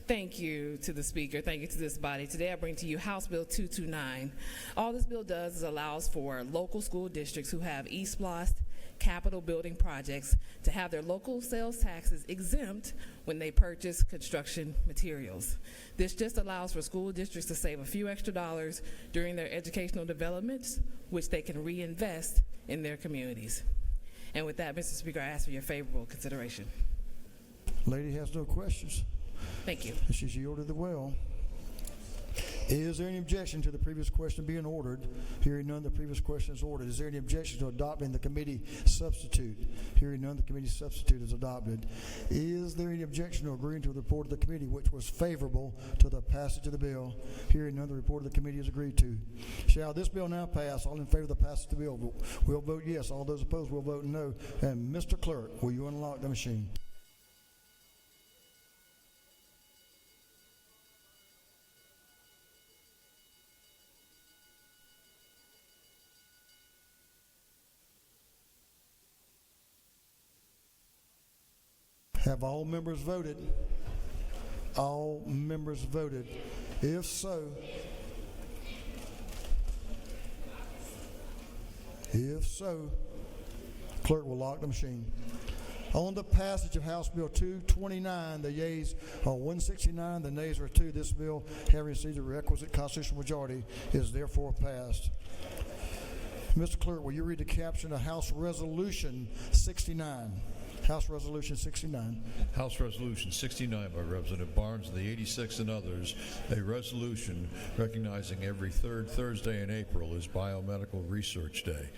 [SPEAKER 24] Thank you to the Speaker. Thank you to this body. Today I bring to you House Bill 229. All this bill does is allows for local school districts who have eSPLOST capital building projects to have their local sales taxes exempt when they purchase construction materials. This just allows for school districts to save a few extra dollars during their educational developments, which they can reinvest in their communities. And with that, Mr. Speaker, I ask for your favorable consideration.
[SPEAKER 1] Lady has no questions.
[SPEAKER 24] Thank you.
[SPEAKER 1] She's yielded the well. Is there any objection to the previous question being ordered? Hearing none, the previous question is ordered. Is there any objection to adopting the committee substitute? Hearing none, the committee substitute is adopted. Is there any objection to agreeing to the report of the committee which was favorable to the passage of the bill? Hearing none, the report of the committee is agreed to. Shall this bill now pass? All in favor of the passage of the bill will vote yes. All those opposed will vote no. And Mr. Clerk, will you unlock the machine? Have all members voted? All members voted. If so, clerk will lock the machine. On the passage of House Bill 229, the yeas are 169, the nays are 2. This bill, having received the requisite constitutional majority, is therefore passed. Mr. Clerk, will you read the caption of House Resolution 69? House Resolution 69.
[SPEAKER 3] House Resolution 69 by Representative Barnes and the 86th and others, a resolution recognizing every third Thursday in April is Biomedical Research Day.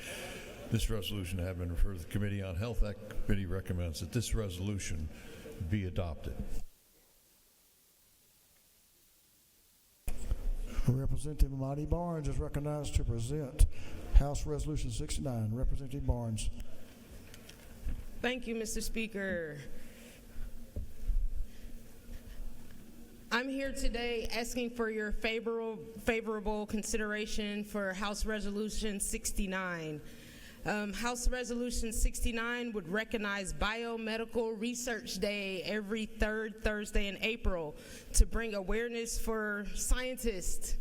[SPEAKER 3] This resolution having been referred to the Committee on Health, that committee recommends that this resolution be adopted.
[SPEAKER 1] Representative Marty Barnes is recognized to present House Resolution 69. Representative Barnes.
[SPEAKER 11] Thank you, Mr. Speaker. I'm here today asking for your favorable consideration for House Resolution 69. House Resolution 69 would recognize Biomedical Research Day every third Thursday in April to bring awareness for scientists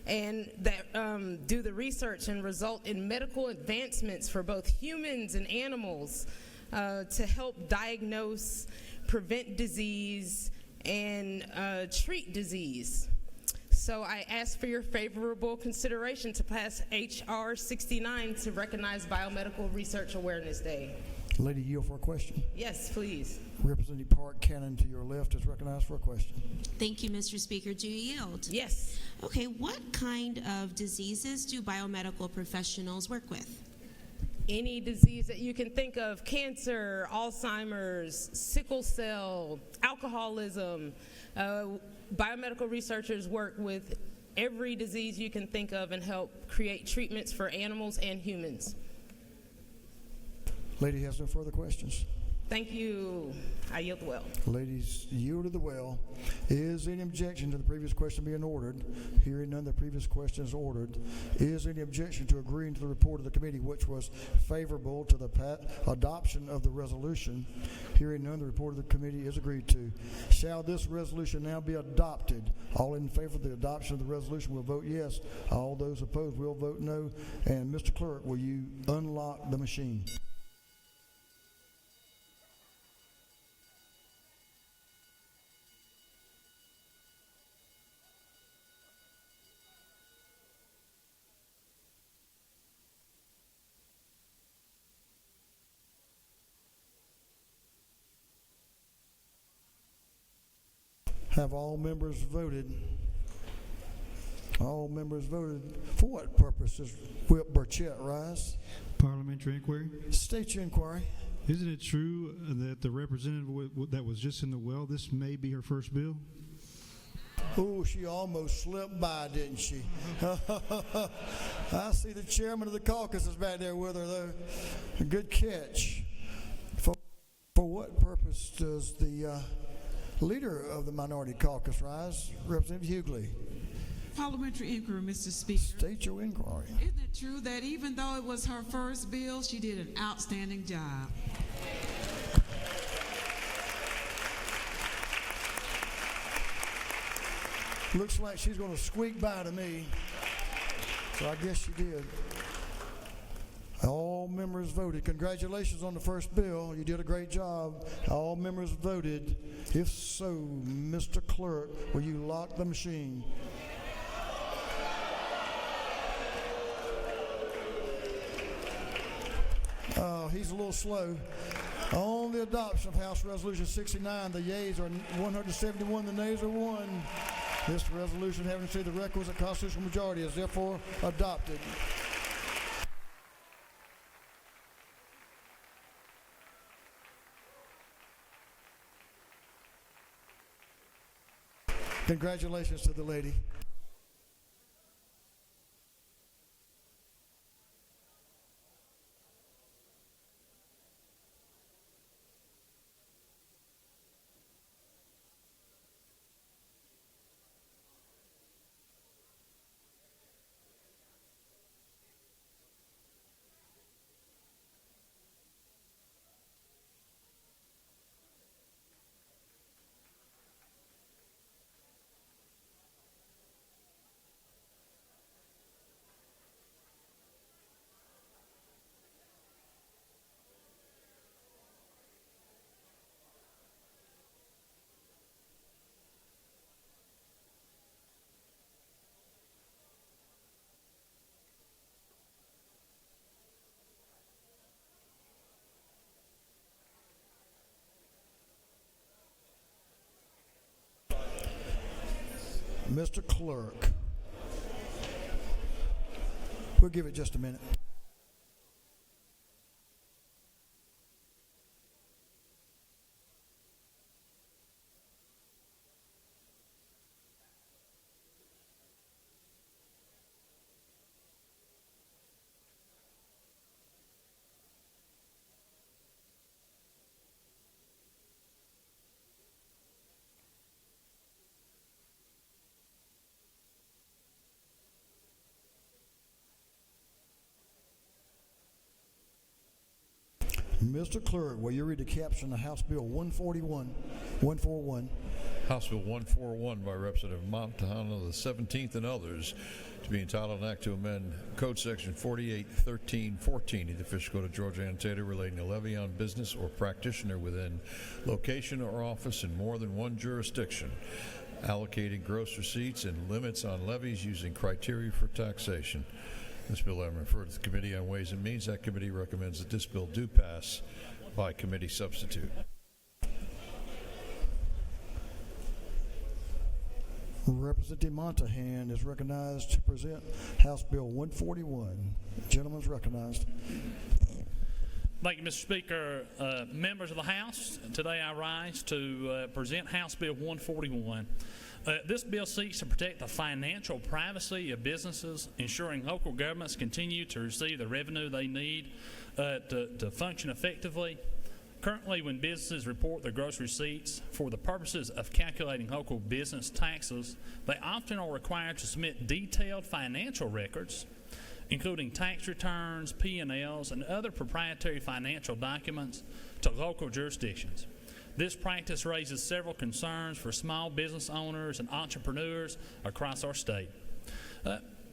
[SPEAKER 11] and that do the research and result in medical advancements for both humans and animals. To help diagnose, prevent disease, and treat disease. So I ask for your favorable consideration to pass H.R. 69 to recognize Biomedical Research Awareness Day.
[SPEAKER 1] Lady, yield for a question.
[SPEAKER 11] Yes, please.
[SPEAKER 1] Representative Park Cannon to your left is recognized for a question.
[SPEAKER 12] Thank you, Mr. Speaker. Do you yield?
[SPEAKER 11] Yes.
[SPEAKER 12] Okay, what kind of diseases do biomedical professionals work with?
[SPEAKER 11] Any disease that you can think of: cancer, Alzheimer's, sickle cell, alcoholism. Biomedical researchers work with every disease you can think of and help create treatments for animals and humans.
[SPEAKER 1] Lady has no further questions.
[SPEAKER 11] Thank you. I yield the well.
[SPEAKER 1] Ladies yielded the well. Is any objection to the previous question being ordered? Hearing none, the previous question is ordered. Is any objection to agreeing to the report of the committee which was favorable to the adoption of the resolution? Hearing none, the report of the committee is agreed to. Shall this resolution now be adopted? All in favor of the adoption of the resolution will vote yes. All those opposed will vote no. And Mr. Clerk, will you unlock the machine? Have all members voted? All members voted. For what purpose does Whip Burchett rise?
[SPEAKER 13] Parliamentary inquiry.
[SPEAKER 1] State your inquiry.
[SPEAKER 13] Isn't it true that the representative that was just in the well, this may be her first bill?
[SPEAKER 1] Oh, she almost slipped by, didn't she? I see the chairman of the caucus is back there with her, though. A good catch. For what purpose does the leader of the minority caucus rise, Representative Hughley?
[SPEAKER 14] Parliamentary inquiry, Mr. Speaker.
[SPEAKER 1] State your inquiry.
[SPEAKER 14] Isn't it true that even though it was her first bill, she did an outstanding job?
[SPEAKER 1] Looks like she's going to squeak by to me. So I guess she did. All members voted. Congratulations on the first bill. You did a great job. All members voted. If so, Mr. Clerk, will you lock the machine? He he's a little slow. On the adoption of House Resolution 69, the yeas are 171, the nays are 1. This resolution, having received the requisite constitutional majority, is therefore adopted. Congratulations to the lady. Mr. Clerk, we'll give it just a minute. Mr. Clerk, will you read the caption of House Bill 141?
[SPEAKER 3] House Bill 141 by Representative Montana the 17th and others to be entitled an act to amend Code Section 481314 of the Official Code of Georgia Annotated relating to levy on business or practitioner within location or office in more than one jurisdiction, allocating gross receipts and limits on levies using criteria for taxation. This bill I referred to the Committee on Ways and Means. That committee recommends that this bill do pass by committee substitute.
[SPEAKER 1] Representative Montahan is recognized to present House Bill 141. Gentleman is recognized.
[SPEAKER 15] Thank you, Mr. Speaker. Members of the House, today I rise to present House Bill 141. This bill seeks to protect the financial privacy of businesses, ensuring local governments continue to receive the revenue they need to function effectively. Currently, when businesses report their gross receipts for the purposes of calculating local business taxes, they often are required to submit detailed financial records, including tax returns, P&Ls, and other proprietary financial documents to local jurisdictions. This practice raises several concerns for small business owners and entrepreneurs across our state.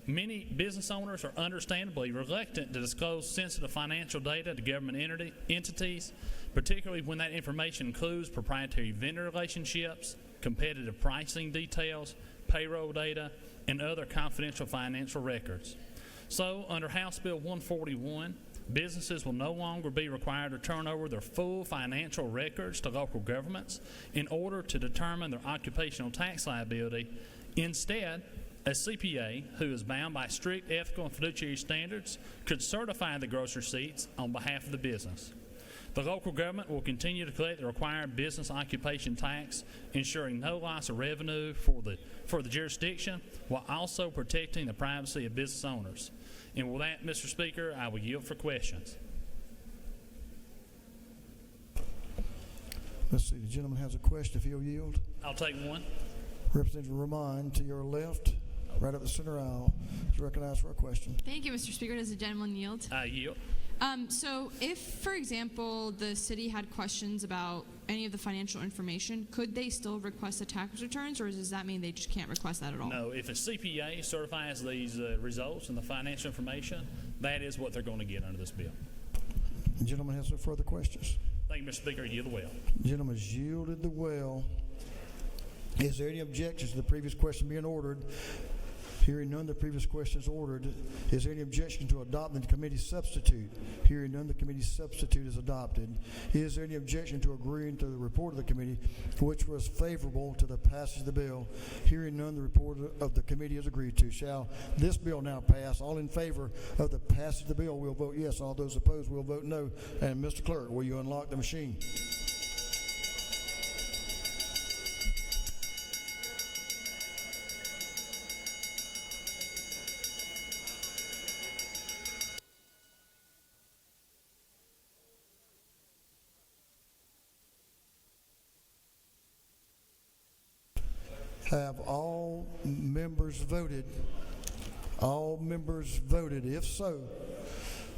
[SPEAKER 15] Many business owners are understandably reluctant to disclose sensitive financial data to government entities, particularly when that information includes proprietary vendor relationships, competitive pricing details, payroll data, and other confidential financial records. So, under House Bill 141, businesses will no longer be required to turn over their full financial records to local governments in order to determine their occupational tax liability. Instead, a CPA who is bound by strict ethical and fiduciary standards could certify the gross receipts on behalf of the business. The local government will continue to collect the required business occupation tax, ensuring no loss of revenue for the jurisdiction, while also protecting the privacy of business owners. And with that, Mr. Speaker, I will yield for questions.
[SPEAKER 1] Let's see, the gentleman has a question if he'll yield.
[SPEAKER 15] I'll take one.
[SPEAKER 1] Representative Ramon, to your left, right up the center aisle, is recognized for a question.
[SPEAKER 17] Thank you, Mr. Speaker. Does the gentleman yield?
[SPEAKER 15] I yield.
[SPEAKER 17] So if, for example, the city had questions about any of the financial information, could they still request the tax returns, or does that mean they just can't request that at all?
[SPEAKER 15] No, if a CPA certifies these results and the financial information, that is what they're going to get under this bill.
[SPEAKER 1] The gentleman has no further questions.
[SPEAKER 15] Thank you, Mr. Speaker. Yield the well.
[SPEAKER 1] The gentleman has yielded the well. Is there any objections to the previous question being ordered? Hearing none, the previous question is ordered. Is there any objection to adopting the committee substitute? Hearing none, the committee substitute is adopted. Is there any objection to agreeing to the report of the committee, which was favorable to the passage of the bill? Hearing none, the report of the committee is agreed to. Shall this bill now pass? All in favor of the passage of the bill will vote yes. All those opposed will vote no. And Mr. Clerk, will you unlock the machine? Have all members voted? All members voted. If so,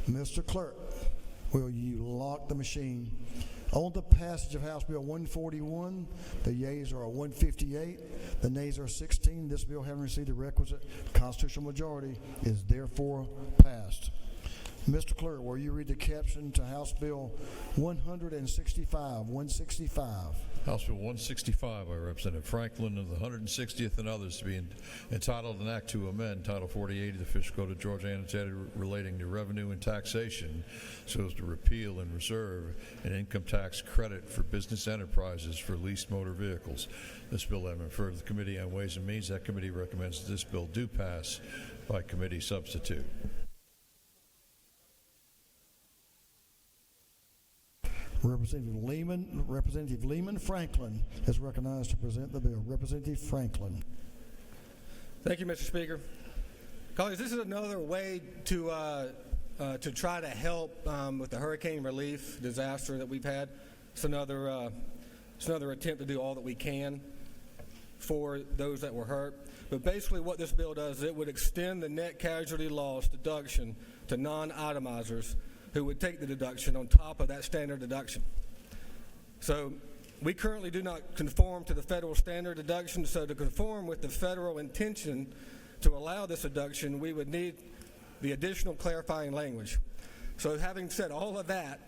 [SPEAKER 1] Mr. Clerk, will you lock the machine? On the passage of House Bill 141, the yeas are 158, the nays are 16. This bill, having received the requisite constitutional majority, is therefore passed. Mr. Clerk, will you read the caption to House Bill 165? 165.
[SPEAKER 3] House Bill 165 by Representative Franklin of the 160th and others to be entitled an act to amend Title 48 of the Official Code of Georgia annotated relating to revenue and taxation so as to repeal and reserve an income tax credit for business enterprises for leased motor vehicles. This bill has been referred to the Committee on Ways and Means. That committee recommends that this bill do pass by committee substitute.
[SPEAKER 1] Representative Lehman Franklin is recognized to present the bill. Representative Franklin.
[SPEAKER 16] Thank you, Mr. Speaker. Colleagues, this is another way to try to help with the hurricane relief disaster that we've had. It's another attempt to do all that we can for those that were hurt. But basically what this bill does is it would extend the net casualty loss deduction to non-itemizers who would take the deduction on top of that standard deduction. So we currently do not conform to the federal standard deduction, so to conform with the federal intention to allow this deduction, we would need the additional clarifying language. So having said all of that,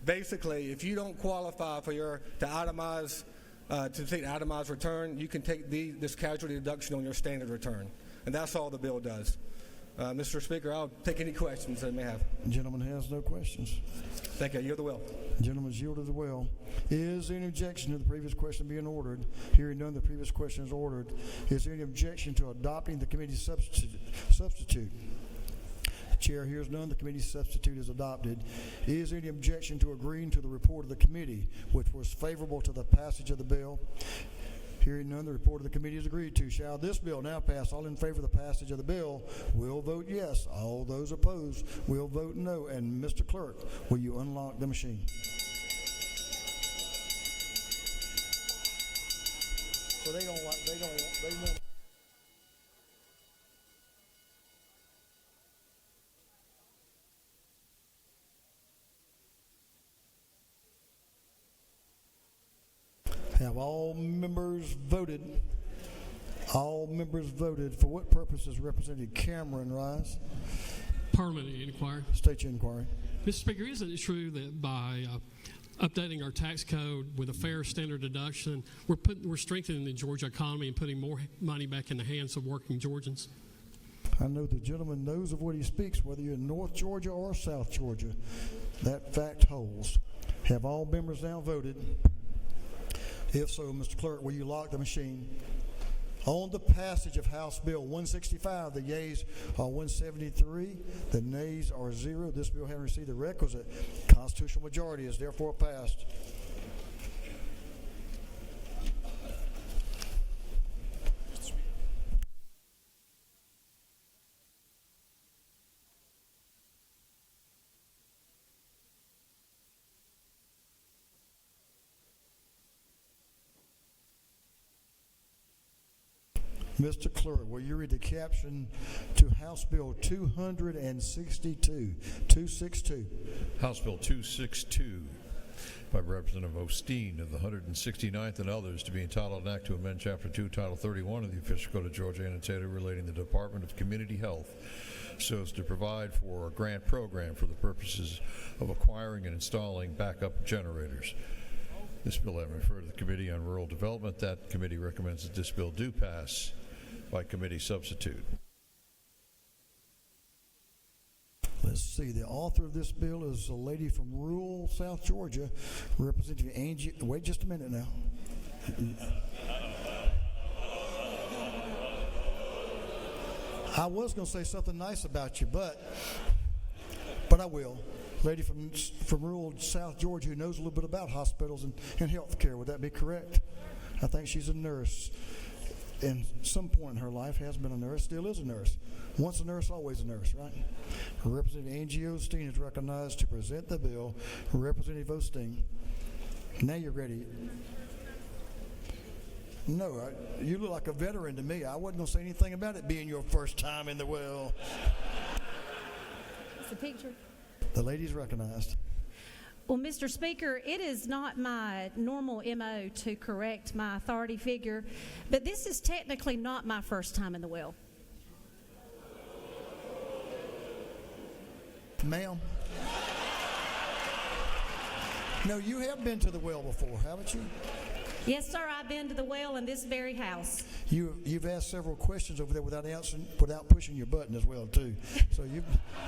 [SPEAKER 16] basically, if you don't qualify for to take itemized return, you can take this casualty deduction on your standard return. And that's all the bill does. Mr. Speaker, I'll take any questions that may have.
[SPEAKER 1] The gentleman has no questions.
[SPEAKER 16] Thank you. I yield the will.
[SPEAKER 1] The gentleman is yielded the will. Is there any objection to the previous question being ordered? Hearing none, the previous question is ordered. Is there any objection to adopting the committee substitute? The chair hears none. The committee substitute is adopted. Is there any objection to agreeing to the report of the committee, which was favorable to the passage of the bill? Hearing none, the report of the committee is agreed to. Shall this bill now pass? All in favor of the passage of the bill will vote yes. All those opposed will vote no. And Mr. Clerk, will you unlock the machine? So they won't. Have all members voted? All members voted. For what purpose does Representative Cameron rise?
[SPEAKER 18] Parliament inquiry.
[SPEAKER 1] State your inquiry.
[SPEAKER 18] Mr. Speaker, isn't it true that by updating our tax code with a fair standard deduction, we're strengthening the Georgia economy and putting more money back in the hands of working Georgians?
[SPEAKER 1] I know the gentleman knows of what he speaks, whether you're in North Georgia or South Georgia. That fact holds. Have all members now voted? If so, Mr. Clerk, will you lock the machine? On the passage of House Bill 165, the yeas are 173, the nays are 0. This bill having received the requisite constitutional majority is therefore passed. Mr. Clerk, will you read the caption to House Bill 262? 262.
[SPEAKER 3] House Bill 262 by Representative Osteen of the 169th and others to be entitled an act to amend Chapter 2, Title 31 of the Official Code of Georgia annotated relating to the Department of Community Health so as to provide for a grant program for the purposes of acquiring and installing backup generators. This bill has been referred to the Committee on Rural Development. That committee recommends that this bill do pass by committee substitute.
[SPEAKER 1] Let's see. The author of this bill is a lady from rural South Georgia, Representative Angie. Wait just a minute now. I was going to say something nice about you, but I will. Lady from rural South Georgia who knows a little bit about hospitals and health care. Would that be correct? I think she's a nurse. In some point in her life has been a nurse, still is a nurse. Once a nurse, always a nurse, right? Representative Angie Osteen is recognized to present the bill. Representative Osteen, now you're ready. No, you look like a veteran to me. I wasn't going to say anything about it being your first time in the well.
[SPEAKER 5] It's a picture.
[SPEAKER 1] The lady's recognized.
[SPEAKER 4] Well, Mr. Speaker, it is not my normal MO to correct my authority figure, but this is technically not my first time in the well.
[SPEAKER 1] Ma'am. No, you have been to the well before, haven't you?
[SPEAKER 4] Yes, sir, I've been to the well in this very house.
[SPEAKER 1] You've asked several questions over there without answering, without pushing your button as well, too. So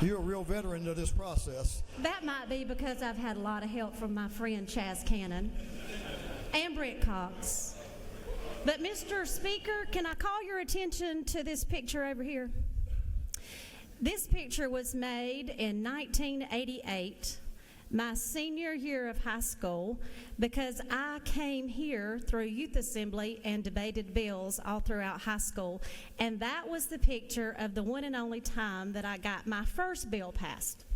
[SPEAKER 1] you're a real veteran of this process.
[SPEAKER 4] That might be because I've had a lot of help from my friend Chaz Cannon and Brent Cox. But, Mr. Speaker, can I call your attention to this picture over here? This picture was made in 1988. My senior year of high school, because I came here through youth assembly and debated bills all throughout high school, and that was the picture of the one and only time that I got my first bill passed.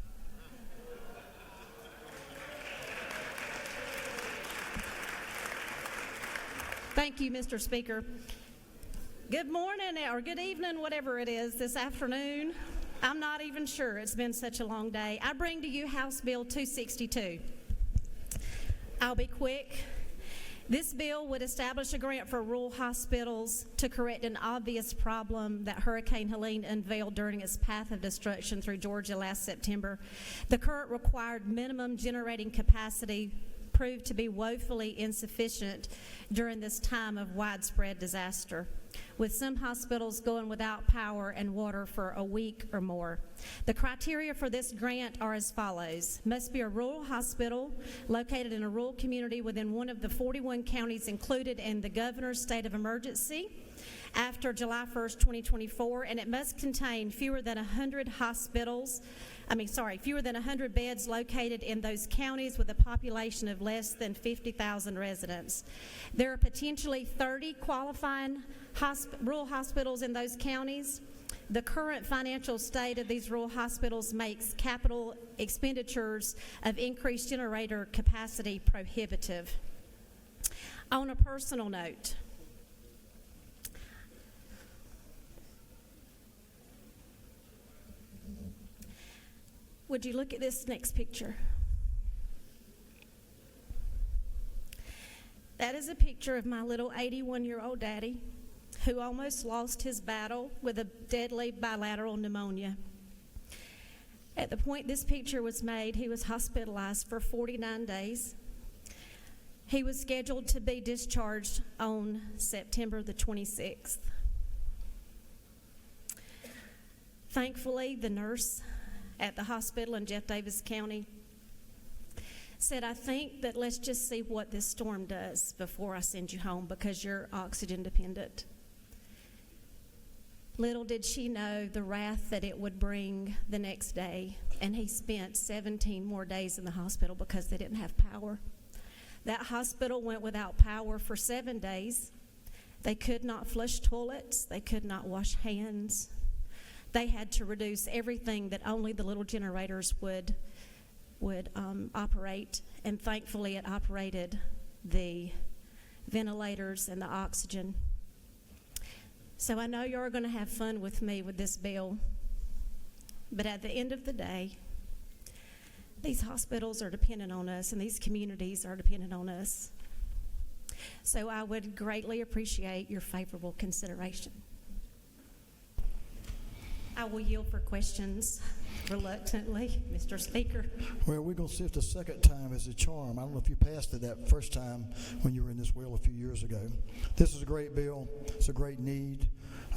[SPEAKER 4] Thank you, Mr. Speaker. Good morning or good evening, whatever it is, this afternoon. I'm not even sure. It's been such a long day. I bring to you House Bill 262. I'll be quick. This bill would establish a grant for rural hospitals to correct an obvious problem that Hurricane Helene unveiled during its path of destruction through Georgia last September. The current required minimum generating capacity proved to be woefully insufficient during this time of widespread disaster, with some hospitals going without power and water for a week or more. The criteria for this grant are as follows. Must be a rural hospital located in a rural community within one of the 41 counties included in the governor's state of emergency after July 1st, 2024, and it must contain fewer than 100 beds located in those counties with a population of less than 50,000 residents. There are potentially 30 qualifying rural hospitals in those counties. The current financial state of these rural hospitals makes capital expenditures of increased generator capacity prohibitive. On a personal note, would you look at this next picture? That is a picture of my little 81-year-old daddy who almost lost his battle with a deadly bilateral pneumonia. At the point this picture was made, he was hospitalized for 49 days. He was scheduled to be discharged on September the 26th. Thankfully, the nurse at the hospital in Jeff Davis County said, I think that let's just see what this storm does before I send you home because you're oxygen dependent. Little did she know the wrath that it would bring the next day, and he spent 17 more days in the hospital because they didn't have power. That hospital went without power for 7 days. They could not flush toilets. They could not wash hands. They had to reduce everything that only the little generators would operate, and thankfully it operated the ventilators and the oxygen. So I know you're going to have fun with me with this bill, but at the end of the day, these hospitals are dependent on us, and these communities are dependent on us. So I would greatly appreciate your favorable consideration. I will yield for questions reluctantly, Mr. Speaker.
[SPEAKER 1] Well, we're going to see if the second time is a charm. I don't know if you passed it that first time when you were in this well a few years ago. This is a great bill. It's a great need.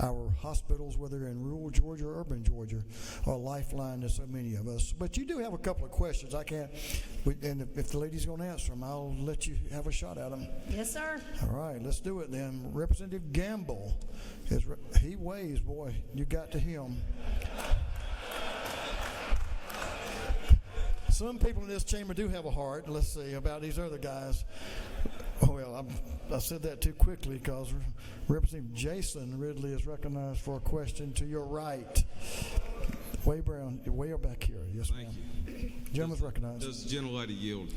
[SPEAKER 1] Our hospitals, whether in rural Georgia or urban Georgia, are a lifeline to so many of us. But you do have a couple of questions. I can't, and if the lady's going to answer them, I'll let you have a shot at them.
[SPEAKER 4] Yes, sir.
[SPEAKER 1] All right, let's do it then. Representative Gamble, he weighs, boy, you got to him. Some people in this chamber do have a heart. Let's see about these other guys. Well, I said that too quickly because Representative Jason Ridley is recognized for a question to your right. Way back here. Yes, ma'am. Thank you. Gentleman's recognized.
[SPEAKER 19] Does the gentlelady yield?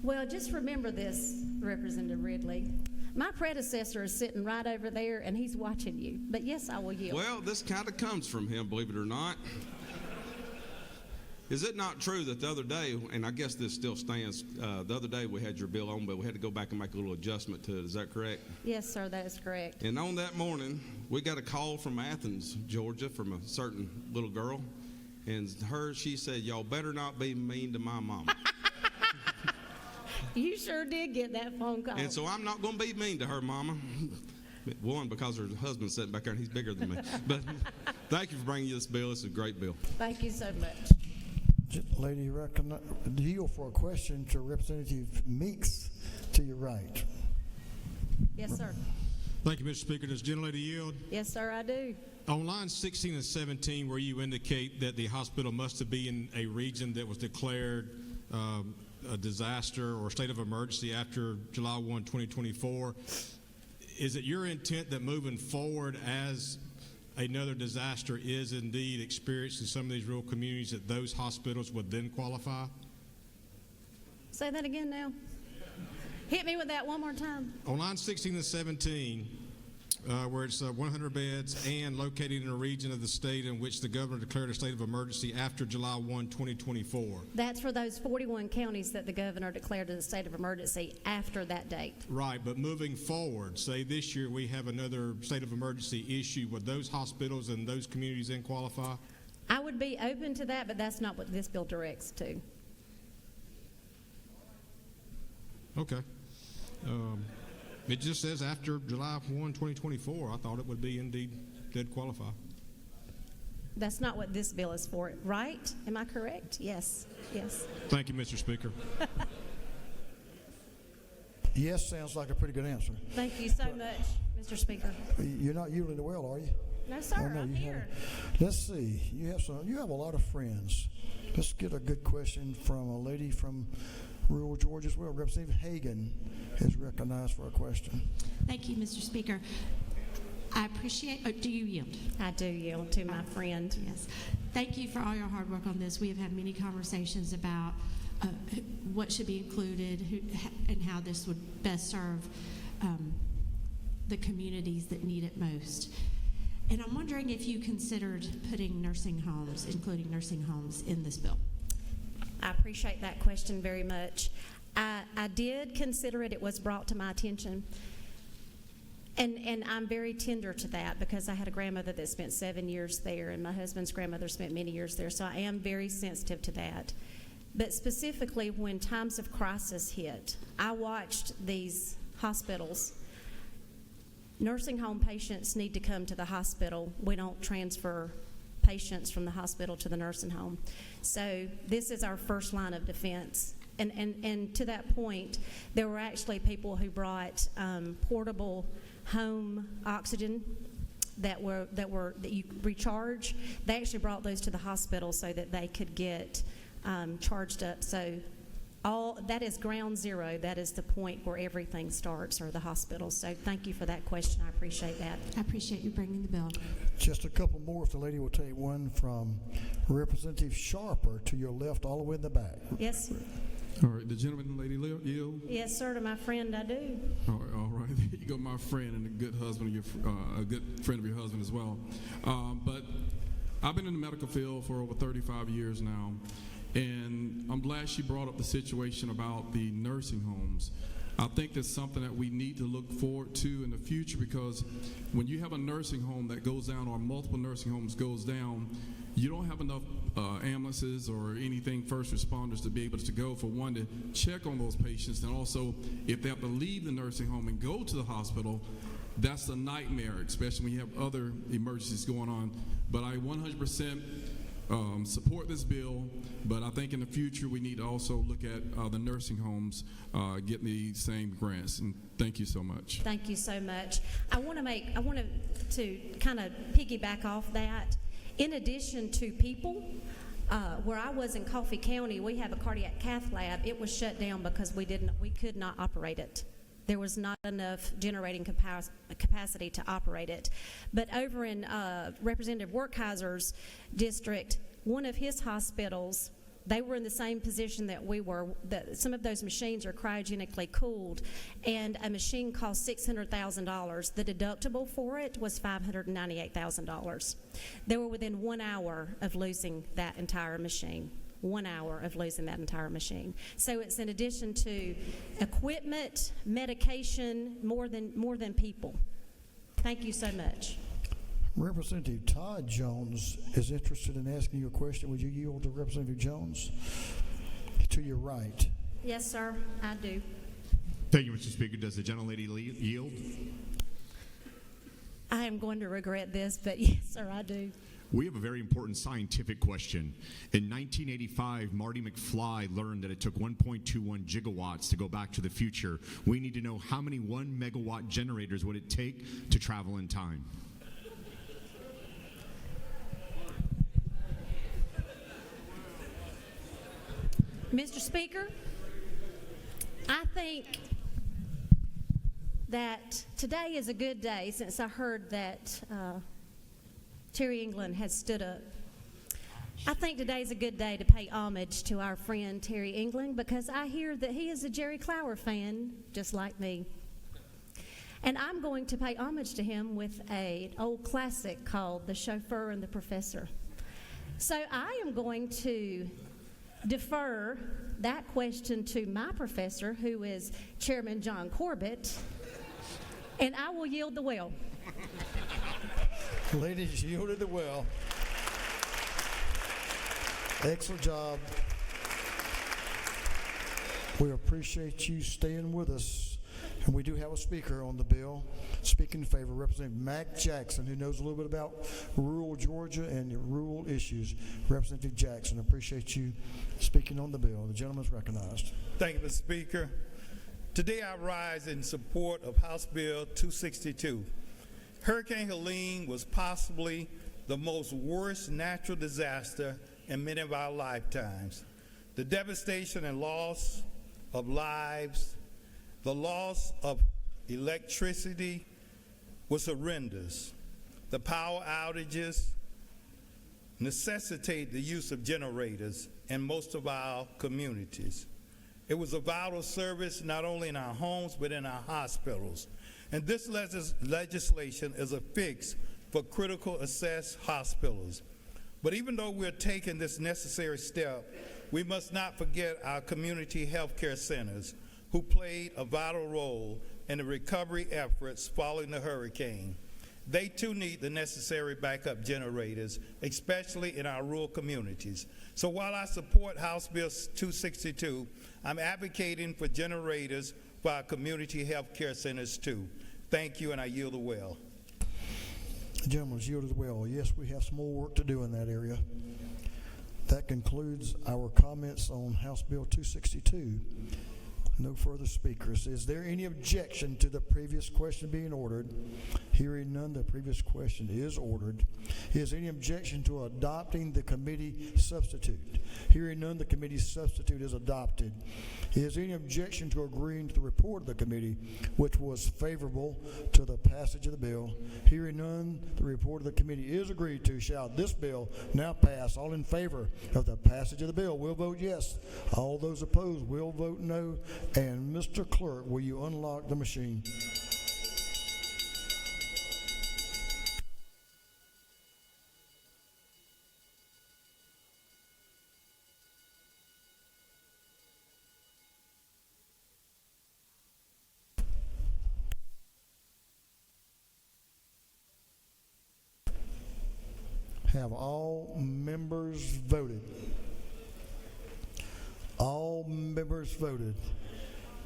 [SPEAKER 4] Well, just remember this, Representative Ridley. My predecessor is sitting right over there, and he's watching you. But yes, I will yield.
[SPEAKER 19] Well, this kind of comes from him, believe it or not. Is it not true that the other day, and I guess this still stands, the other day we had your bill on, but we had to go back and make a little adjustment to it. Is that correct?
[SPEAKER 4] Yes, sir, that is correct.
[SPEAKER 19] And on that morning, we got a call from Athens, Georgia, from a certain little girl. And she said, y'all better not be mean to my mama.
[SPEAKER 4] You sure did get that phone call.
[SPEAKER 19] And so I'm not going to be mean to her mama. One, because her husband's sitting back there and he's bigger than me. But thank you for bringing this bill. It's a great bill.
[SPEAKER 4] Thank you so much.
[SPEAKER 1] Lady, yield for a question to Representative Meeks to your right.
[SPEAKER 4] Yes, sir.
[SPEAKER 20] Thank you, Mr. Speaker. Does the gentlelady yield?
[SPEAKER 4] Yes, sir, I do.
[SPEAKER 20] On lines 16 and 17, where you indicate that the hospital must be in a region that was declared a disaster or state of emergency after July 1, 2024, is it your intent that moving forward as another disaster is indeed experienced in some of these rural communities that those hospitals would then qualify?
[SPEAKER 4] Say that again now. Hit me with that one more time.
[SPEAKER 20] On line 16 and 17, where it's 100 beds and located in a region of the state in which the governor declared a state of emergency after July 1, 2024.
[SPEAKER 4] That's for those 41 counties that the governor declared a state of emergency after that date.
[SPEAKER 20] Right, but moving forward, say this year we have another state of emergency issue, would those hospitals and those communities then qualify?
[SPEAKER 4] I would be open to that, but that's not what this bill directs to.
[SPEAKER 20] Okay. It just says after July 1, 2024. I thought it would be indeed did qualify.
[SPEAKER 4] That's not what this bill is for, right? Am I correct? Yes. Yes.
[SPEAKER 20] Thank you, Mr. Speaker.
[SPEAKER 1] Yes sounds like a pretty good answer.
[SPEAKER 4] Thank you so much, Mr. Speaker.
[SPEAKER 1] You're not yielding the well, are you?
[SPEAKER 4] No, sir.
[SPEAKER 1] Oh, no,
[SPEAKER 4] I'm here.
[SPEAKER 1] Let's see. You have a lot of friends. Let's get a good question from a lady from rural Georgia as well. Representative Hagan is recognized for a question.
[SPEAKER 12] Thank you, Mr. Speaker. I appreciate, do you yield?
[SPEAKER 4] I do yield to my friend.
[SPEAKER 12] Yes. Thank you for all your hard work on this. We have had many conversations about what should be included and how this would best serve the communities that need it most. And I'm wondering if you considered putting nursing homes, including nursing homes, in this bill.
[SPEAKER 4] I appreciate that question very much. I did consider it. It was brought to my attention. And I'm very tender to that because I had a grandmother that spent 7 years there, and my husband's grandmother spent many years there, so I am very sensitive to that. But specifically, when times of crisis hit, I watched these hospitals. Nursing home patients need to come to the hospital. We don't transfer patients from the hospital to the nursing home. So this is our first line of defense. And to that point, there were actually people who brought portable home oxygen that you recharge. They actually brought those to the hospital so that they could get charged up. So all that is ground zero. That is the point where everything starts, or the hospital. So thank you for that question. I appreciate that.
[SPEAKER 12] I appreciate you bringing the bill.
[SPEAKER 1] Just a couple more, if the lady will take one from Representative Sharper to your left, all the way in the back.
[SPEAKER 4] Yes.
[SPEAKER 21] All right, the gentleman and lady yield.
[SPEAKER 4] Yes, sir. To my friend, I do.
[SPEAKER 21] All right. There you go, my friend, and a good husband, a good friend of your husband as well. But I've been in the medical field for over 35 years now, and I'm glad she brought up the situation about the nursing homes. I think that's something that we need to look forward to in the future, because when you have a nursing home that goes down, or multiple nursing homes goes down, you don't have enough ambulances or anything, first responders, to be able to go, for one, to check on those patients, and also if they have to leave the nursing home and go to the hospital, That's a nightmare, especially when you have other emergencies going on. But I 100% support this bill, but I think in the future we need to also look at the nursing homes getting the same grants. And thank you so much.
[SPEAKER 4] Thank you so much. I want to kind of piggyback off that. In addition to people, where I was in Coffee County, we have a cardiac cath lab. It was shut down because we could not operate it. There was not enough generating capacity to operate it. But over in Representative Werkheiser's district, one of his hospitals, they were in the same position that we were. Some of those machines are cryogenically cooled, and a machine cost $600,000. The deductible for it was $598,000. They were within 1 hour of losing that entire machine. 1 hour of losing that entire machine. So it's in addition to equipment, medication, more than people. Thank you so much.
[SPEAKER 1] Representative Todd Jones is interested in asking you a question. Would you yield to Representative Jones? To your right.
[SPEAKER 4] Yes, sir, I do.
[SPEAKER 6] Thank you, Mr. Speaker. Does the gentlelady yield?
[SPEAKER 4] I am going to regret this, but yes, sir, I do.
[SPEAKER 6] We have a very important scientific question. In 1985, Marty McFly learned that it took 1.21 gigawatts to go back to the future. We need to know how many 1 megawatt generators would it take to travel in time?
[SPEAKER 4] Mr. Speaker, I think that today is a good day since I heard that Terry England has stood up. I think today's a good day to pay homage to our friend Terry England because I hear that he is a Jerry Clower fan, just like me. And I'm going to pay homage to him with an old classic called The Chauffeur and the Professor. So I am going to defer that question to my professor, who is Chairman John Corbett, and I will yield the well.
[SPEAKER 1] Ladies, yielded the well. Excellent job. We appreciate you staying with us. And we do have a speaker on the bill. Speaking in favor, Representative Mac Jackson, who knows a little bit about rural Georgia and rural issues. Representative Jackson, appreciate you speaking on the bill. The gentleman is recognized.
[SPEAKER 8] Thank you, Mr. Speaker. Today I rise in support of House Bill 262. Hurricane Helene was possibly the most worst natural disaster in many of our lifetimes. The devastation and loss of lives, the loss of electricity was horrendous. The power outages necessitate the use of generators in most of our communities. It was a vital service not only in our homes but in our hospitals. And this legislation is a fix for critical access hospitals. But even though we're taking this necessary step, we must not forget our community health care centers, who played a vital role in the recovery efforts following the hurricane. They too need the necessary backup generators, especially in our rural communities. So while I support House Bill 262, I'm advocating for generators for our community health care centers too. Thank you, and I yield the well.
[SPEAKER 1] The gentleman's yielded well. Yes, we have some more work to do in that area. That concludes our comments on House Bill 262. No further speakers. Is there any objection to the previous question being ordered? Hearing none, the previous question is ordered. Is any objection to adopting the committee substitute? Hearing none, the committee substitute is adopted. Is any objection to agreeing to the report of the committee, which was favorable to the passage of the bill? Hearing none, the report of the committee is agreed to. Shall this bill now pass? All in favor of the passage of the bill will vote yes. All those opposed will vote no. And Mr. Clerk, will you unlock the machine? Have all members voted? All members voted.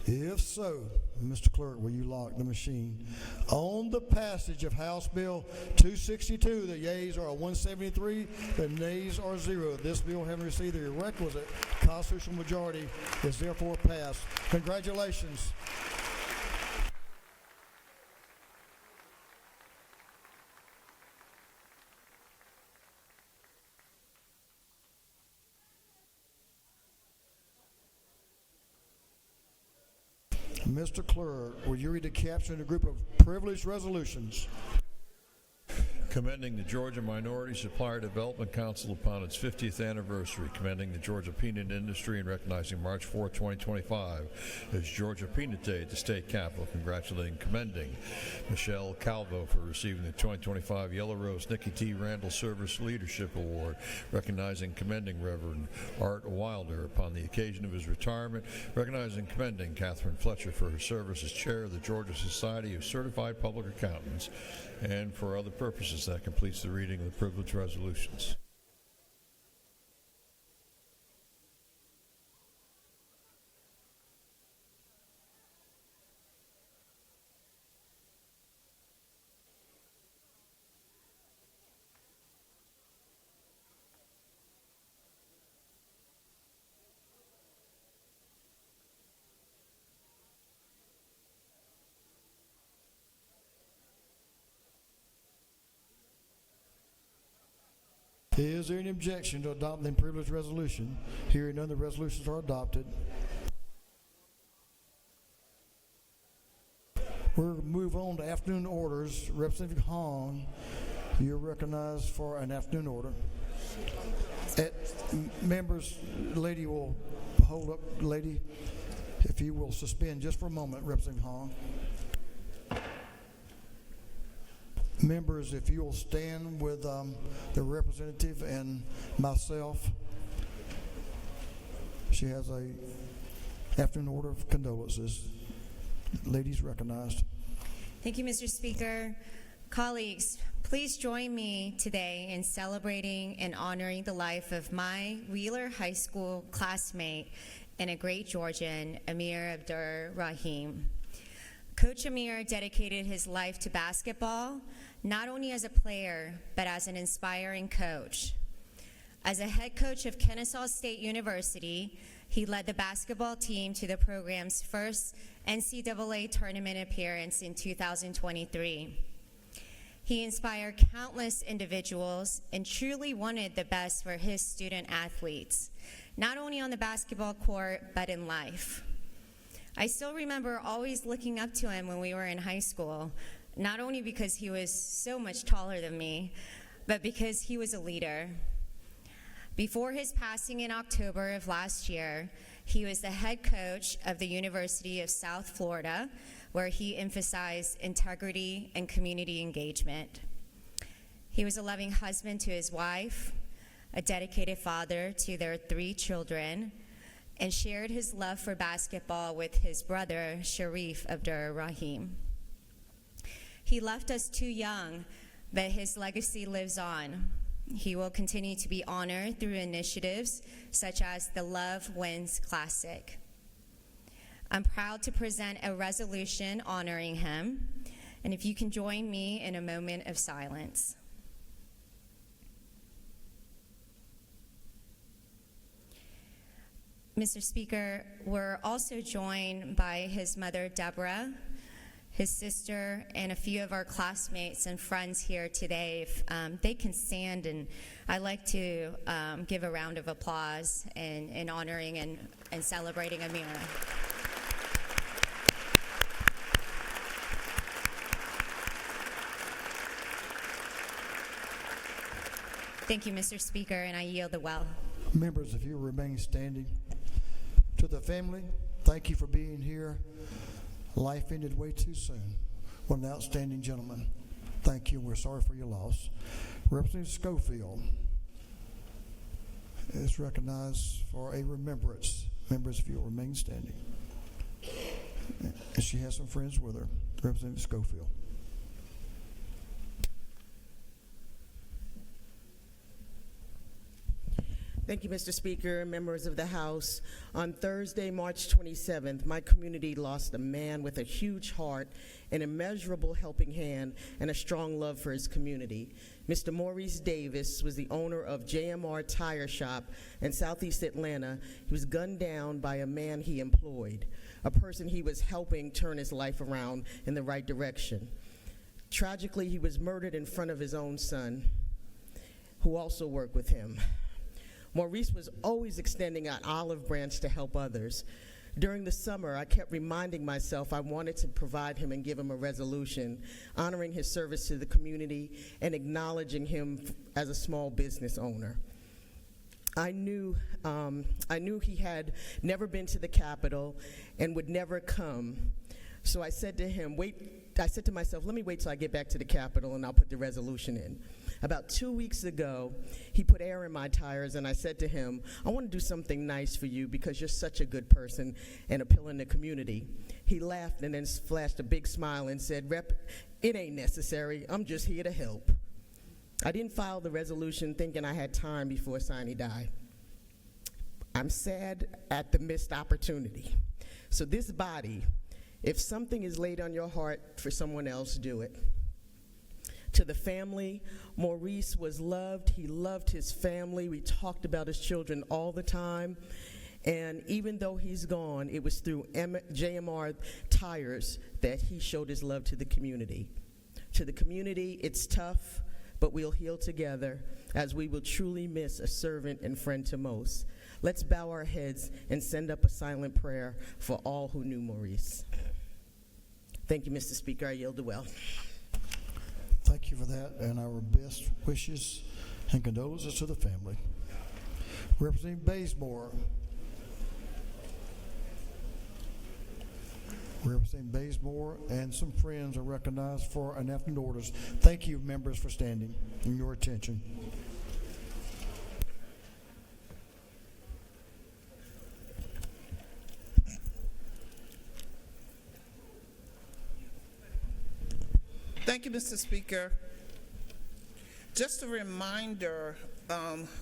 [SPEAKER 1] If so, Mr. Clerk, will you lock the machine? On the passage of House Bill 262, the yeas are 173, the nays are 0. This bill, having received the requisite constitutional majority, is therefore passed. Congratulations. Mr. Clerk, will you read the caption of the group of privileged resolutions?
[SPEAKER 3] Commending the Georgia Minority Supplier Development Council upon its 50th anniversary, commending the Georgia peanut industry and recognizing March 4, 2025 as Georgia Peanut Day at the state capitol, congratulating and commending Michelle Calvo for receiving the 2025 Yellow Rose Nikki T. Randall Service Leadership Award, recognizing and commending Reverend Art Wilder upon the occasion of his retirement, recognizing and commending Catherine Fletcher for her service as chair of the Georgia Society of Certified Public Accountants, and for other purposes. That completes the reading of the privileged resolutions.
[SPEAKER 1] Is there any objection to adopting the privileged resolution? Hearing none, the resolutions are adopted. We'll move on to afternoon orders. Representative Hong, you're recognized for an afternoon order. Members, lady will hold up. Lady, if you will suspend just for a moment, Representative Hong. Members, if you will stand with the representative and myself. She has a afternoon order of condolences. Ladies recognized.
[SPEAKER 2] Thank you, Mr. Speaker. Colleagues, please join me today in celebrating and honoring the life of my Wheeler High School classmate and a great Georgian, Amir Abdur Rahim. Coach Amir dedicated his life to basketball, not only as a player, but as an inspiring coach. As a head coach of Kennesaw State University, he led the basketball team to the program's first NCAA tournament appearance in 2023. He inspired countless individuals and truly wanted the best for his student athletes, not only on the basketball court, but in life. I still remember always looking up to him when we were in high school, not only because he was so much taller than me, but because he was a leader. Before his passing in October of last year, he was the head coach of the University of South Florida, where he emphasized integrity and community engagement. He was a loving husband to his wife, a dedicated father to their 3 children, and shared his love for basketball with his brother, Sharif Abdur Rahim. He left us too young, but his legacy lives on. He will continue to be honored through initiatives such as the Love Wins Classic. I'm proud to present a resolution honoring him, and if you can join me in a moment of silence. Mr. Speaker, we're also joined by his mother, Deborah, his sister, and a few of our classmates and friends here today. If they can stand, and I'd like to give a round of applause in honoring and celebrating Amir. Thank you, Mr. Speaker, and I yield the well.
[SPEAKER 1] Members, if you remain standing. To the family, thank you for being here. Life ended way too soon. What an outstanding gentleman. Thank you, and we're sorry for your loss. Representative Schofield is recognized for a remembrance. Members, if you'll remain standing. And she has some friends with her. Representative Schofield.
[SPEAKER 7] Thank you, Mr. Speaker, members of the House. On Thursday, March 27th, my community lost a man with a huge heart, an immeasurable helping hand, and a strong love for his community. Mr. Maurice Davis was the owner of JMR Tire Shop in Southeast Atlanta. He was gunned down by a man he employed, a person he was helping turn his life around in the right direction. Tragically, he was murdered in front of his own son, who also worked with him. Maurice was always extending an olive branch to help others. During the summer, I kept reminding myself I wanted to provide him and give him a resolution, honoring his service to the community and acknowledging him as a small business owner. I knew he had never been to the Capitol and would never come. So I said to myself, let me wait till I get back to the Capitol and I'll put the resolution in. About 2 weeks ago, he put air in my tires, and I said to him, I want to do something nice for you because you're such a good person and a pillar in the community. He laughed and then flashed a big smile and said, Rep, it ain't necessary. I'm just here to help. I didn't file the resolution thinking I had time before Sonny died. I'm sad at the missed opportunity. So this body, if something is laid on your heart for someone else, do it. To the family, Maurice was loved. He loved his family. We talked about his children all the time. And even though he's gone, it was through JMR Tires that he showed his love to the community. To the community, it's tough, but we'll heal together as we will truly miss a servant and friend to most. Let's bow our heads and send up a silent prayer for all who knew Maurice. Thank you, Mr. Speaker. I yield the well.
[SPEAKER 1] Thank you for that, and our best wishes and condolences to the family. Representing Bazemore. Representing Bazemore and some friends are recognized for an afternoon orders. Thank you, members, for standing and your attention.
[SPEAKER 9] Thank you, Mr. Speaker. Just a reminder,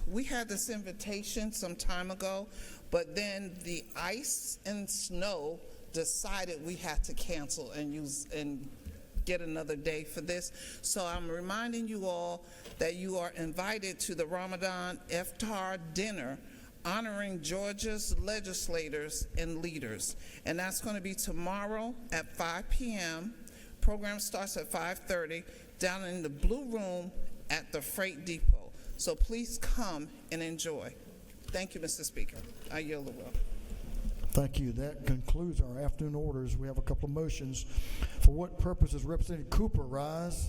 [SPEAKER 9] we had this invitation some time ago, but then the ice and snow decided we had to cancel and get another day for this. So I'm reminding you all that you are invited to the Ramadan Iftar dinner honoring Georgia's legislators and leaders. And that's going to be tomorrow at 5 p.m. Program starts at 5:30 down in the Blue Room at the Freight Depot. So please come and enjoy. Thank you, Mr. Speaker. I yield the will.
[SPEAKER 1] Thank you. That concludes our afternoon orders. We have a couple of motions. For what purpose is Representative Cooper rise?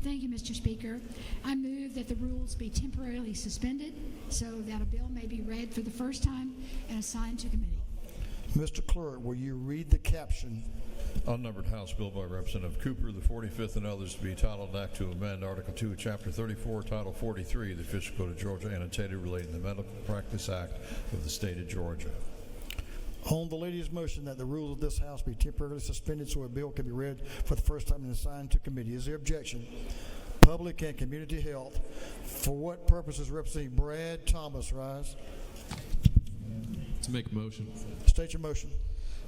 [SPEAKER 22] Thank you, Mr. Speaker. I move that the rules be temporarily suspended so that a bill may be read for the first time and assigned to committee.
[SPEAKER 1] Mr. Clerk, will you read the caption?
[SPEAKER 3] Unnumbered House Bill by Representative Cooper, the 45th and others to be titled, an act to amend Article 2 of Chapter 34, Title 43 of the Official Code of Georgia, annotated relating to the Medical Practice Act of the State of Georgia.
[SPEAKER 1] On the lady's motion that the rules of this House be temporarily suspended so a bill can be read for the first time and assigned to committee. Is there objection? Public and Community Health. For what purpose is Representative Brad Thomas rise?
[SPEAKER 23] To make a motion.
[SPEAKER 1] State your motion.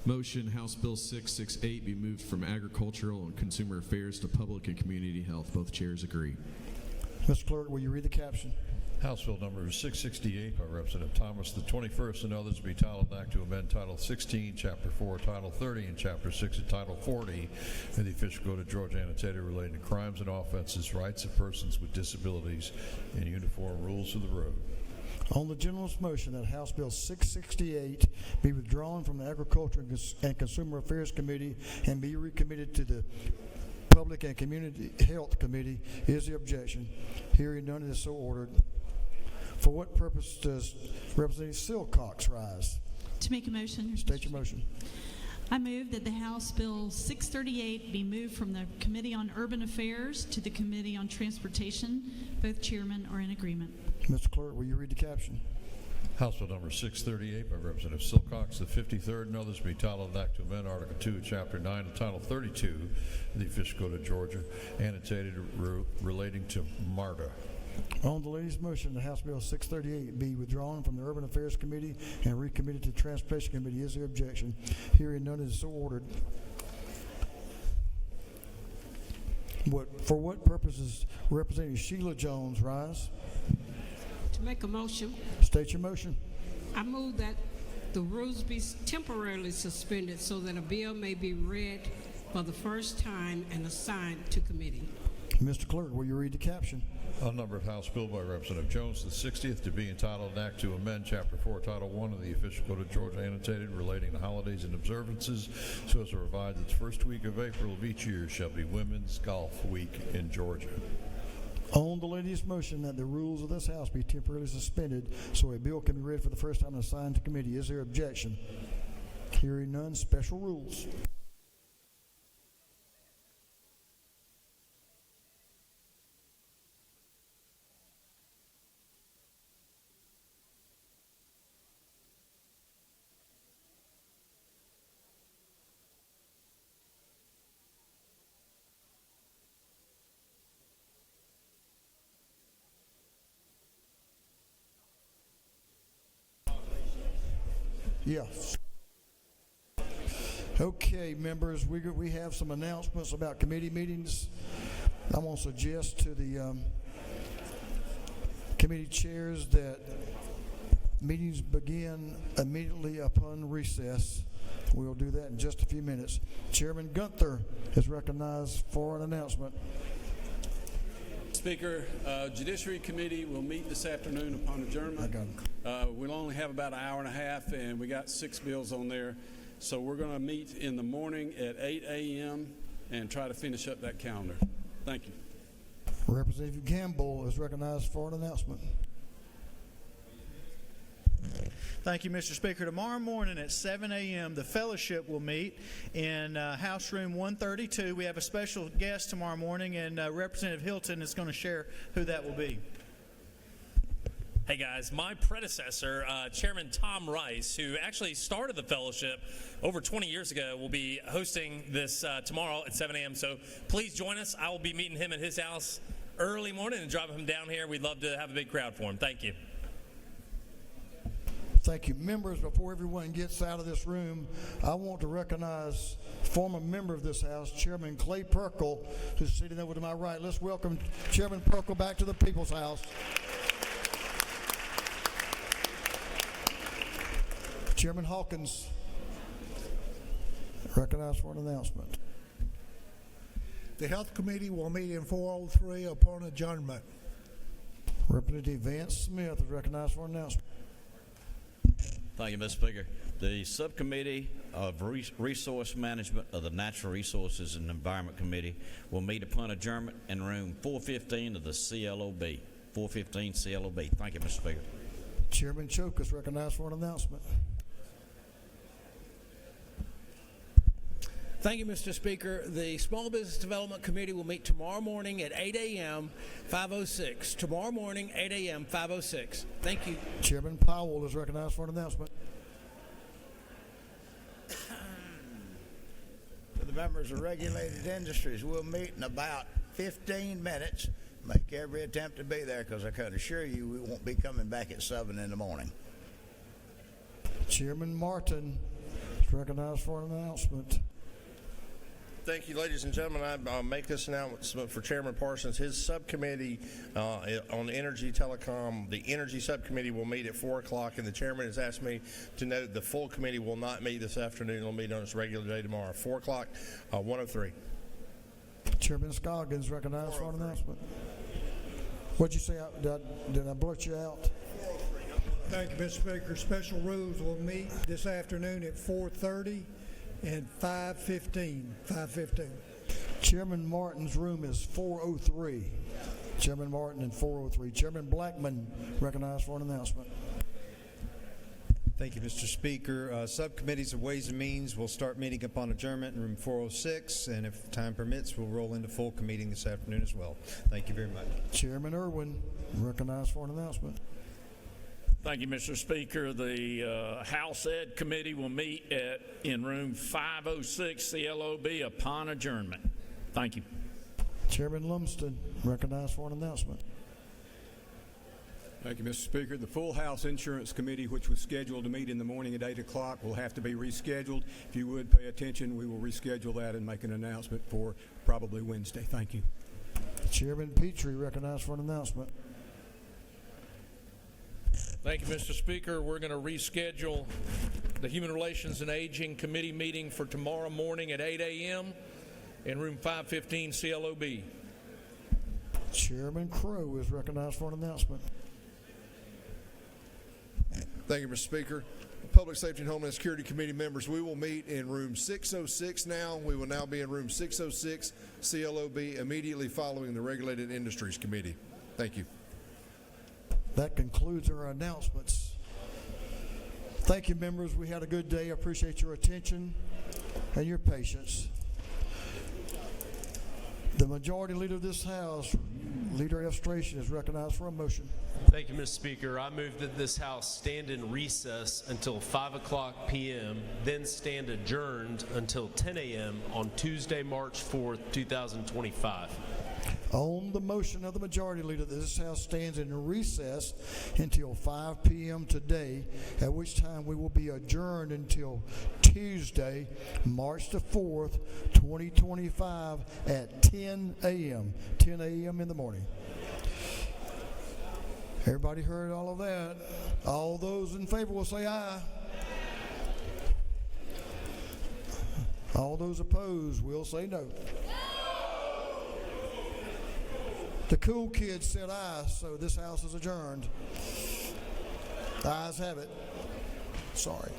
[SPEAKER 23] Motion, House Bill 668 be moved from Agricultural and Consumer Affairs to Public and Community Health. Both chairs agree.
[SPEAKER 1] Mr. Clerk, will you read the caption?
[SPEAKER 3] House Bill number 668 by Representative Thomas, the 21st and others to be titled, an act to amend Title 16, Chapter 4, Title 30, and Chapter 6 of Title 40 of the Official Code of Georgia, annotated relating to crimes and offenses, rights of persons with disabilities, and uniform rules of the road.
[SPEAKER 1] On the gentleman's motion that House Bill 668 be withdrawn from the Agriculture and Consumer Affairs Committee and be recommitted to the Public and Community Health Committee, is the objection? Hearing none, it is so ordered. For what purpose does Representative Silcox rise?
[SPEAKER 25] To make a motion.
[SPEAKER 1] State your motion.
[SPEAKER 25] I move that the House Bill 638 be moved from the Committee on Urban Affairs to the Committee on Transportation. Both chairmen are in agreement.
[SPEAKER 1] Mr. Clerk, will you read the caption?
[SPEAKER 3] House Bill number 638 by Representative Silcox, the 53rd and others to be titled, an act to amend Article 2, Chapter 9 of Title 32 of the Official Code of Georgia, annotated relating to MARTA.
[SPEAKER 1] On the lady's motion, the House Bill 638 be withdrawn from the Urban Affairs Committee and recommitted to the Transportation Committee. Is there objection? Hearing none, it is so ordered. For what purposes Representative Sheila Jones rise?
[SPEAKER 10] To make a motion,
[SPEAKER 1] State your motion.
[SPEAKER 10] I move that the rules be temporarily suspended so that a bill may be read for the first time and assigned to committee.
[SPEAKER 1] Mr. Clerk, will you read the caption?
[SPEAKER 3] Unnumbered House Bill by Representative Jones, the 60th, to be entitled an Act to amend Chapter 4, Title 1 of the Official Code of Georgia Annotated relating to holidays and observances so as to provide that the first week of April of each year shall be Women's Golf Week in Georgia.
[SPEAKER 1] On the lady's motion that the rules of this House be temporarily suspended so a bill can be read for the first time and assigned to committee. Is there objection? Hearing none, special rules. Yes. Okay, members, we have some announcements about committee meetings. I'm going to suggest to the committee chairs that meetings begin immediately upon recess. We'll do that in just a few minutes. Chairman Gunther is recognized for an announcement.
[SPEAKER 11] Speaker, Judiciary Committee will meet this afternoon upon adjournment. We'll only have about an hour and a half, and we got 6 bills on there. So we're going to meet in the morning at 8 a.m. and try to finish up that calendar. Thank you.
[SPEAKER 1] Representative Gamble is recognized for an announcement.
[SPEAKER 13] Thank you, Mr. Speaker. Tomorrow morning at 7 a.m., the fellowship will meet in House Room 132. We have a special guest tomorrow morning, and Representative Hilton is going to share who that will be.
[SPEAKER 14] Hey guys, my predecessor, Chairman Tom Rice, who actually started the fellowship over 20 years ago, will be hosting this tomorrow at 7 a.m. So please join us. I will be meeting him at his house early morning and driving him down here. We'd love to have a big crowd for him. Thank you.
[SPEAKER 1] Thank you. Members, before everyone gets out of this room, I want to recognize former member of this House, Chairman Clay Perkle, who's sitting over to my right. Let's welcome Chairman Perkle back to the People's House. Chairman Hawkins, recognized for an announcement.
[SPEAKER 24] The Health Committee will meet in 403 upon adjournment.
[SPEAKER 1] Representative Vance Smith is recognized for an announcement.
[SPEAKER 26] Thank you, Mr. Speaker. The Subcommittee of Resource Management of the Natural Resources and Environment Committee will meet upon adjournment in room 415 of the CLOB. 415 CLOB. Thank you, Mr. Speaker.
[SPEAKER 1] Chairman Choke is recognized for an announcement.
[SPEAKER 27] Thank you, Mr. Speaker. The Small Business Development Committee will meet tomorrow morning at 8 a.m., 5:06. Tomorrow morning, 8 a.m., 5:06. Thank you.
[SPEAKER 1] Chairman Powell is recognized for an announcement.
[SPEAKER 28] For the members of Regulated Industries, we'll meet in about 15 minutes. Make every attempt to be there because I can assure you we won't be coming back at 7 in the morning.
[SPEAKER 1] Chairman Martin is recognized for an announcement.
[SPEAKER 29] Thank you, ladies and gentlemen. I'll make this announcement for Chairman Parsons. His subcommittee on energy telecom, the energy subcommittee will meet at 4 o'clock, and the chairman has asked me to note the full committee will not meet this afternoon. It'll meet on its regular day tomorrow, 4 o'clock, 103.
[SPEAKER 1] Chairman Scoggins recognized for an announcement. What'd you say? Did I blurt you out?
[SPEAKER 24] Thank you, Mr. Speaker. Special rules will meet this afternoon at 4:30 and 5:15.
[SPEAKER 1] Chairman Martin's room is 403. Chairman Martin in 403. Chairman Blackman recognized for an announcement.
[SPEAKER 30] Thank you, Mr. Speaker. Subcommittees of Ways and Means will start meeting upon adjournment in room 406, and if time permits, we'll roll into full meeting this afternoon as well. Thank you very much.
[SPEAKER 1] Chairman Irwin recognized for an announcement.
[SPEAKER 15] Thank you, Mr. Speaker. The House Ed Committee will meet in room 506 CLOB upon adjournment. Thank you.
[SPEAKER 1] Chairman Lumsden recognized for an announcement.
[SPEAKER 4] Thank you, Mr. Speaker. The Full House Insurance Committee, which was scheduled to meet in the morning at 8 o'clock, will have to be rescheduled. If you would pay attention, we will reschedule that and make an announcement for probably Wednesday. Thank you.
[SPEAKER 1] Chairman Petrie recognized for an announcement.
[SPEAKER 3] Thank you, Mr. Speaker. We're going to reschedule the Human Relations and Aging Committee meeting for tomorrow morning at 8 a.m. in room 515 CLOB.
[SPEAKER 1] Chairman Crow is recognized for an announcement.
[SPEAKER 5] Thank you, Mr. Speaker. Public Safety and Homeland Security Committee members, we will meet in room 606 now. We will now be in room 606 CLOB immediately following the Regulated Industries Committee. Thank you.
[SPEAKER 1] That concludes our announcements. Thank you, members. We had a good day. I appreciate your attention and your patience. The Majority Leader of this House, Leader F. is recognized for a motion.
[SPEAKER 6] Thank you, Mr. Speaker. I move that this House stand in recess until 5 o'clock p.m., then stand adjourned until 10 a.m. on Tuesday, March 4th, 2025.
[SPEAKER 1] On the motion of the Majority Leader, this House stands in recess until 5 p.m. today, at which time we will be adjourned until Tuesday, March the 4th, 2025 at 10 a.m. 10 a.m. in the morning. Everybody heard all of that? All those in favor will say aye. All those opposed will say no. The cool kids said aye, so this House is adjourned. The ayes have it. Sorry.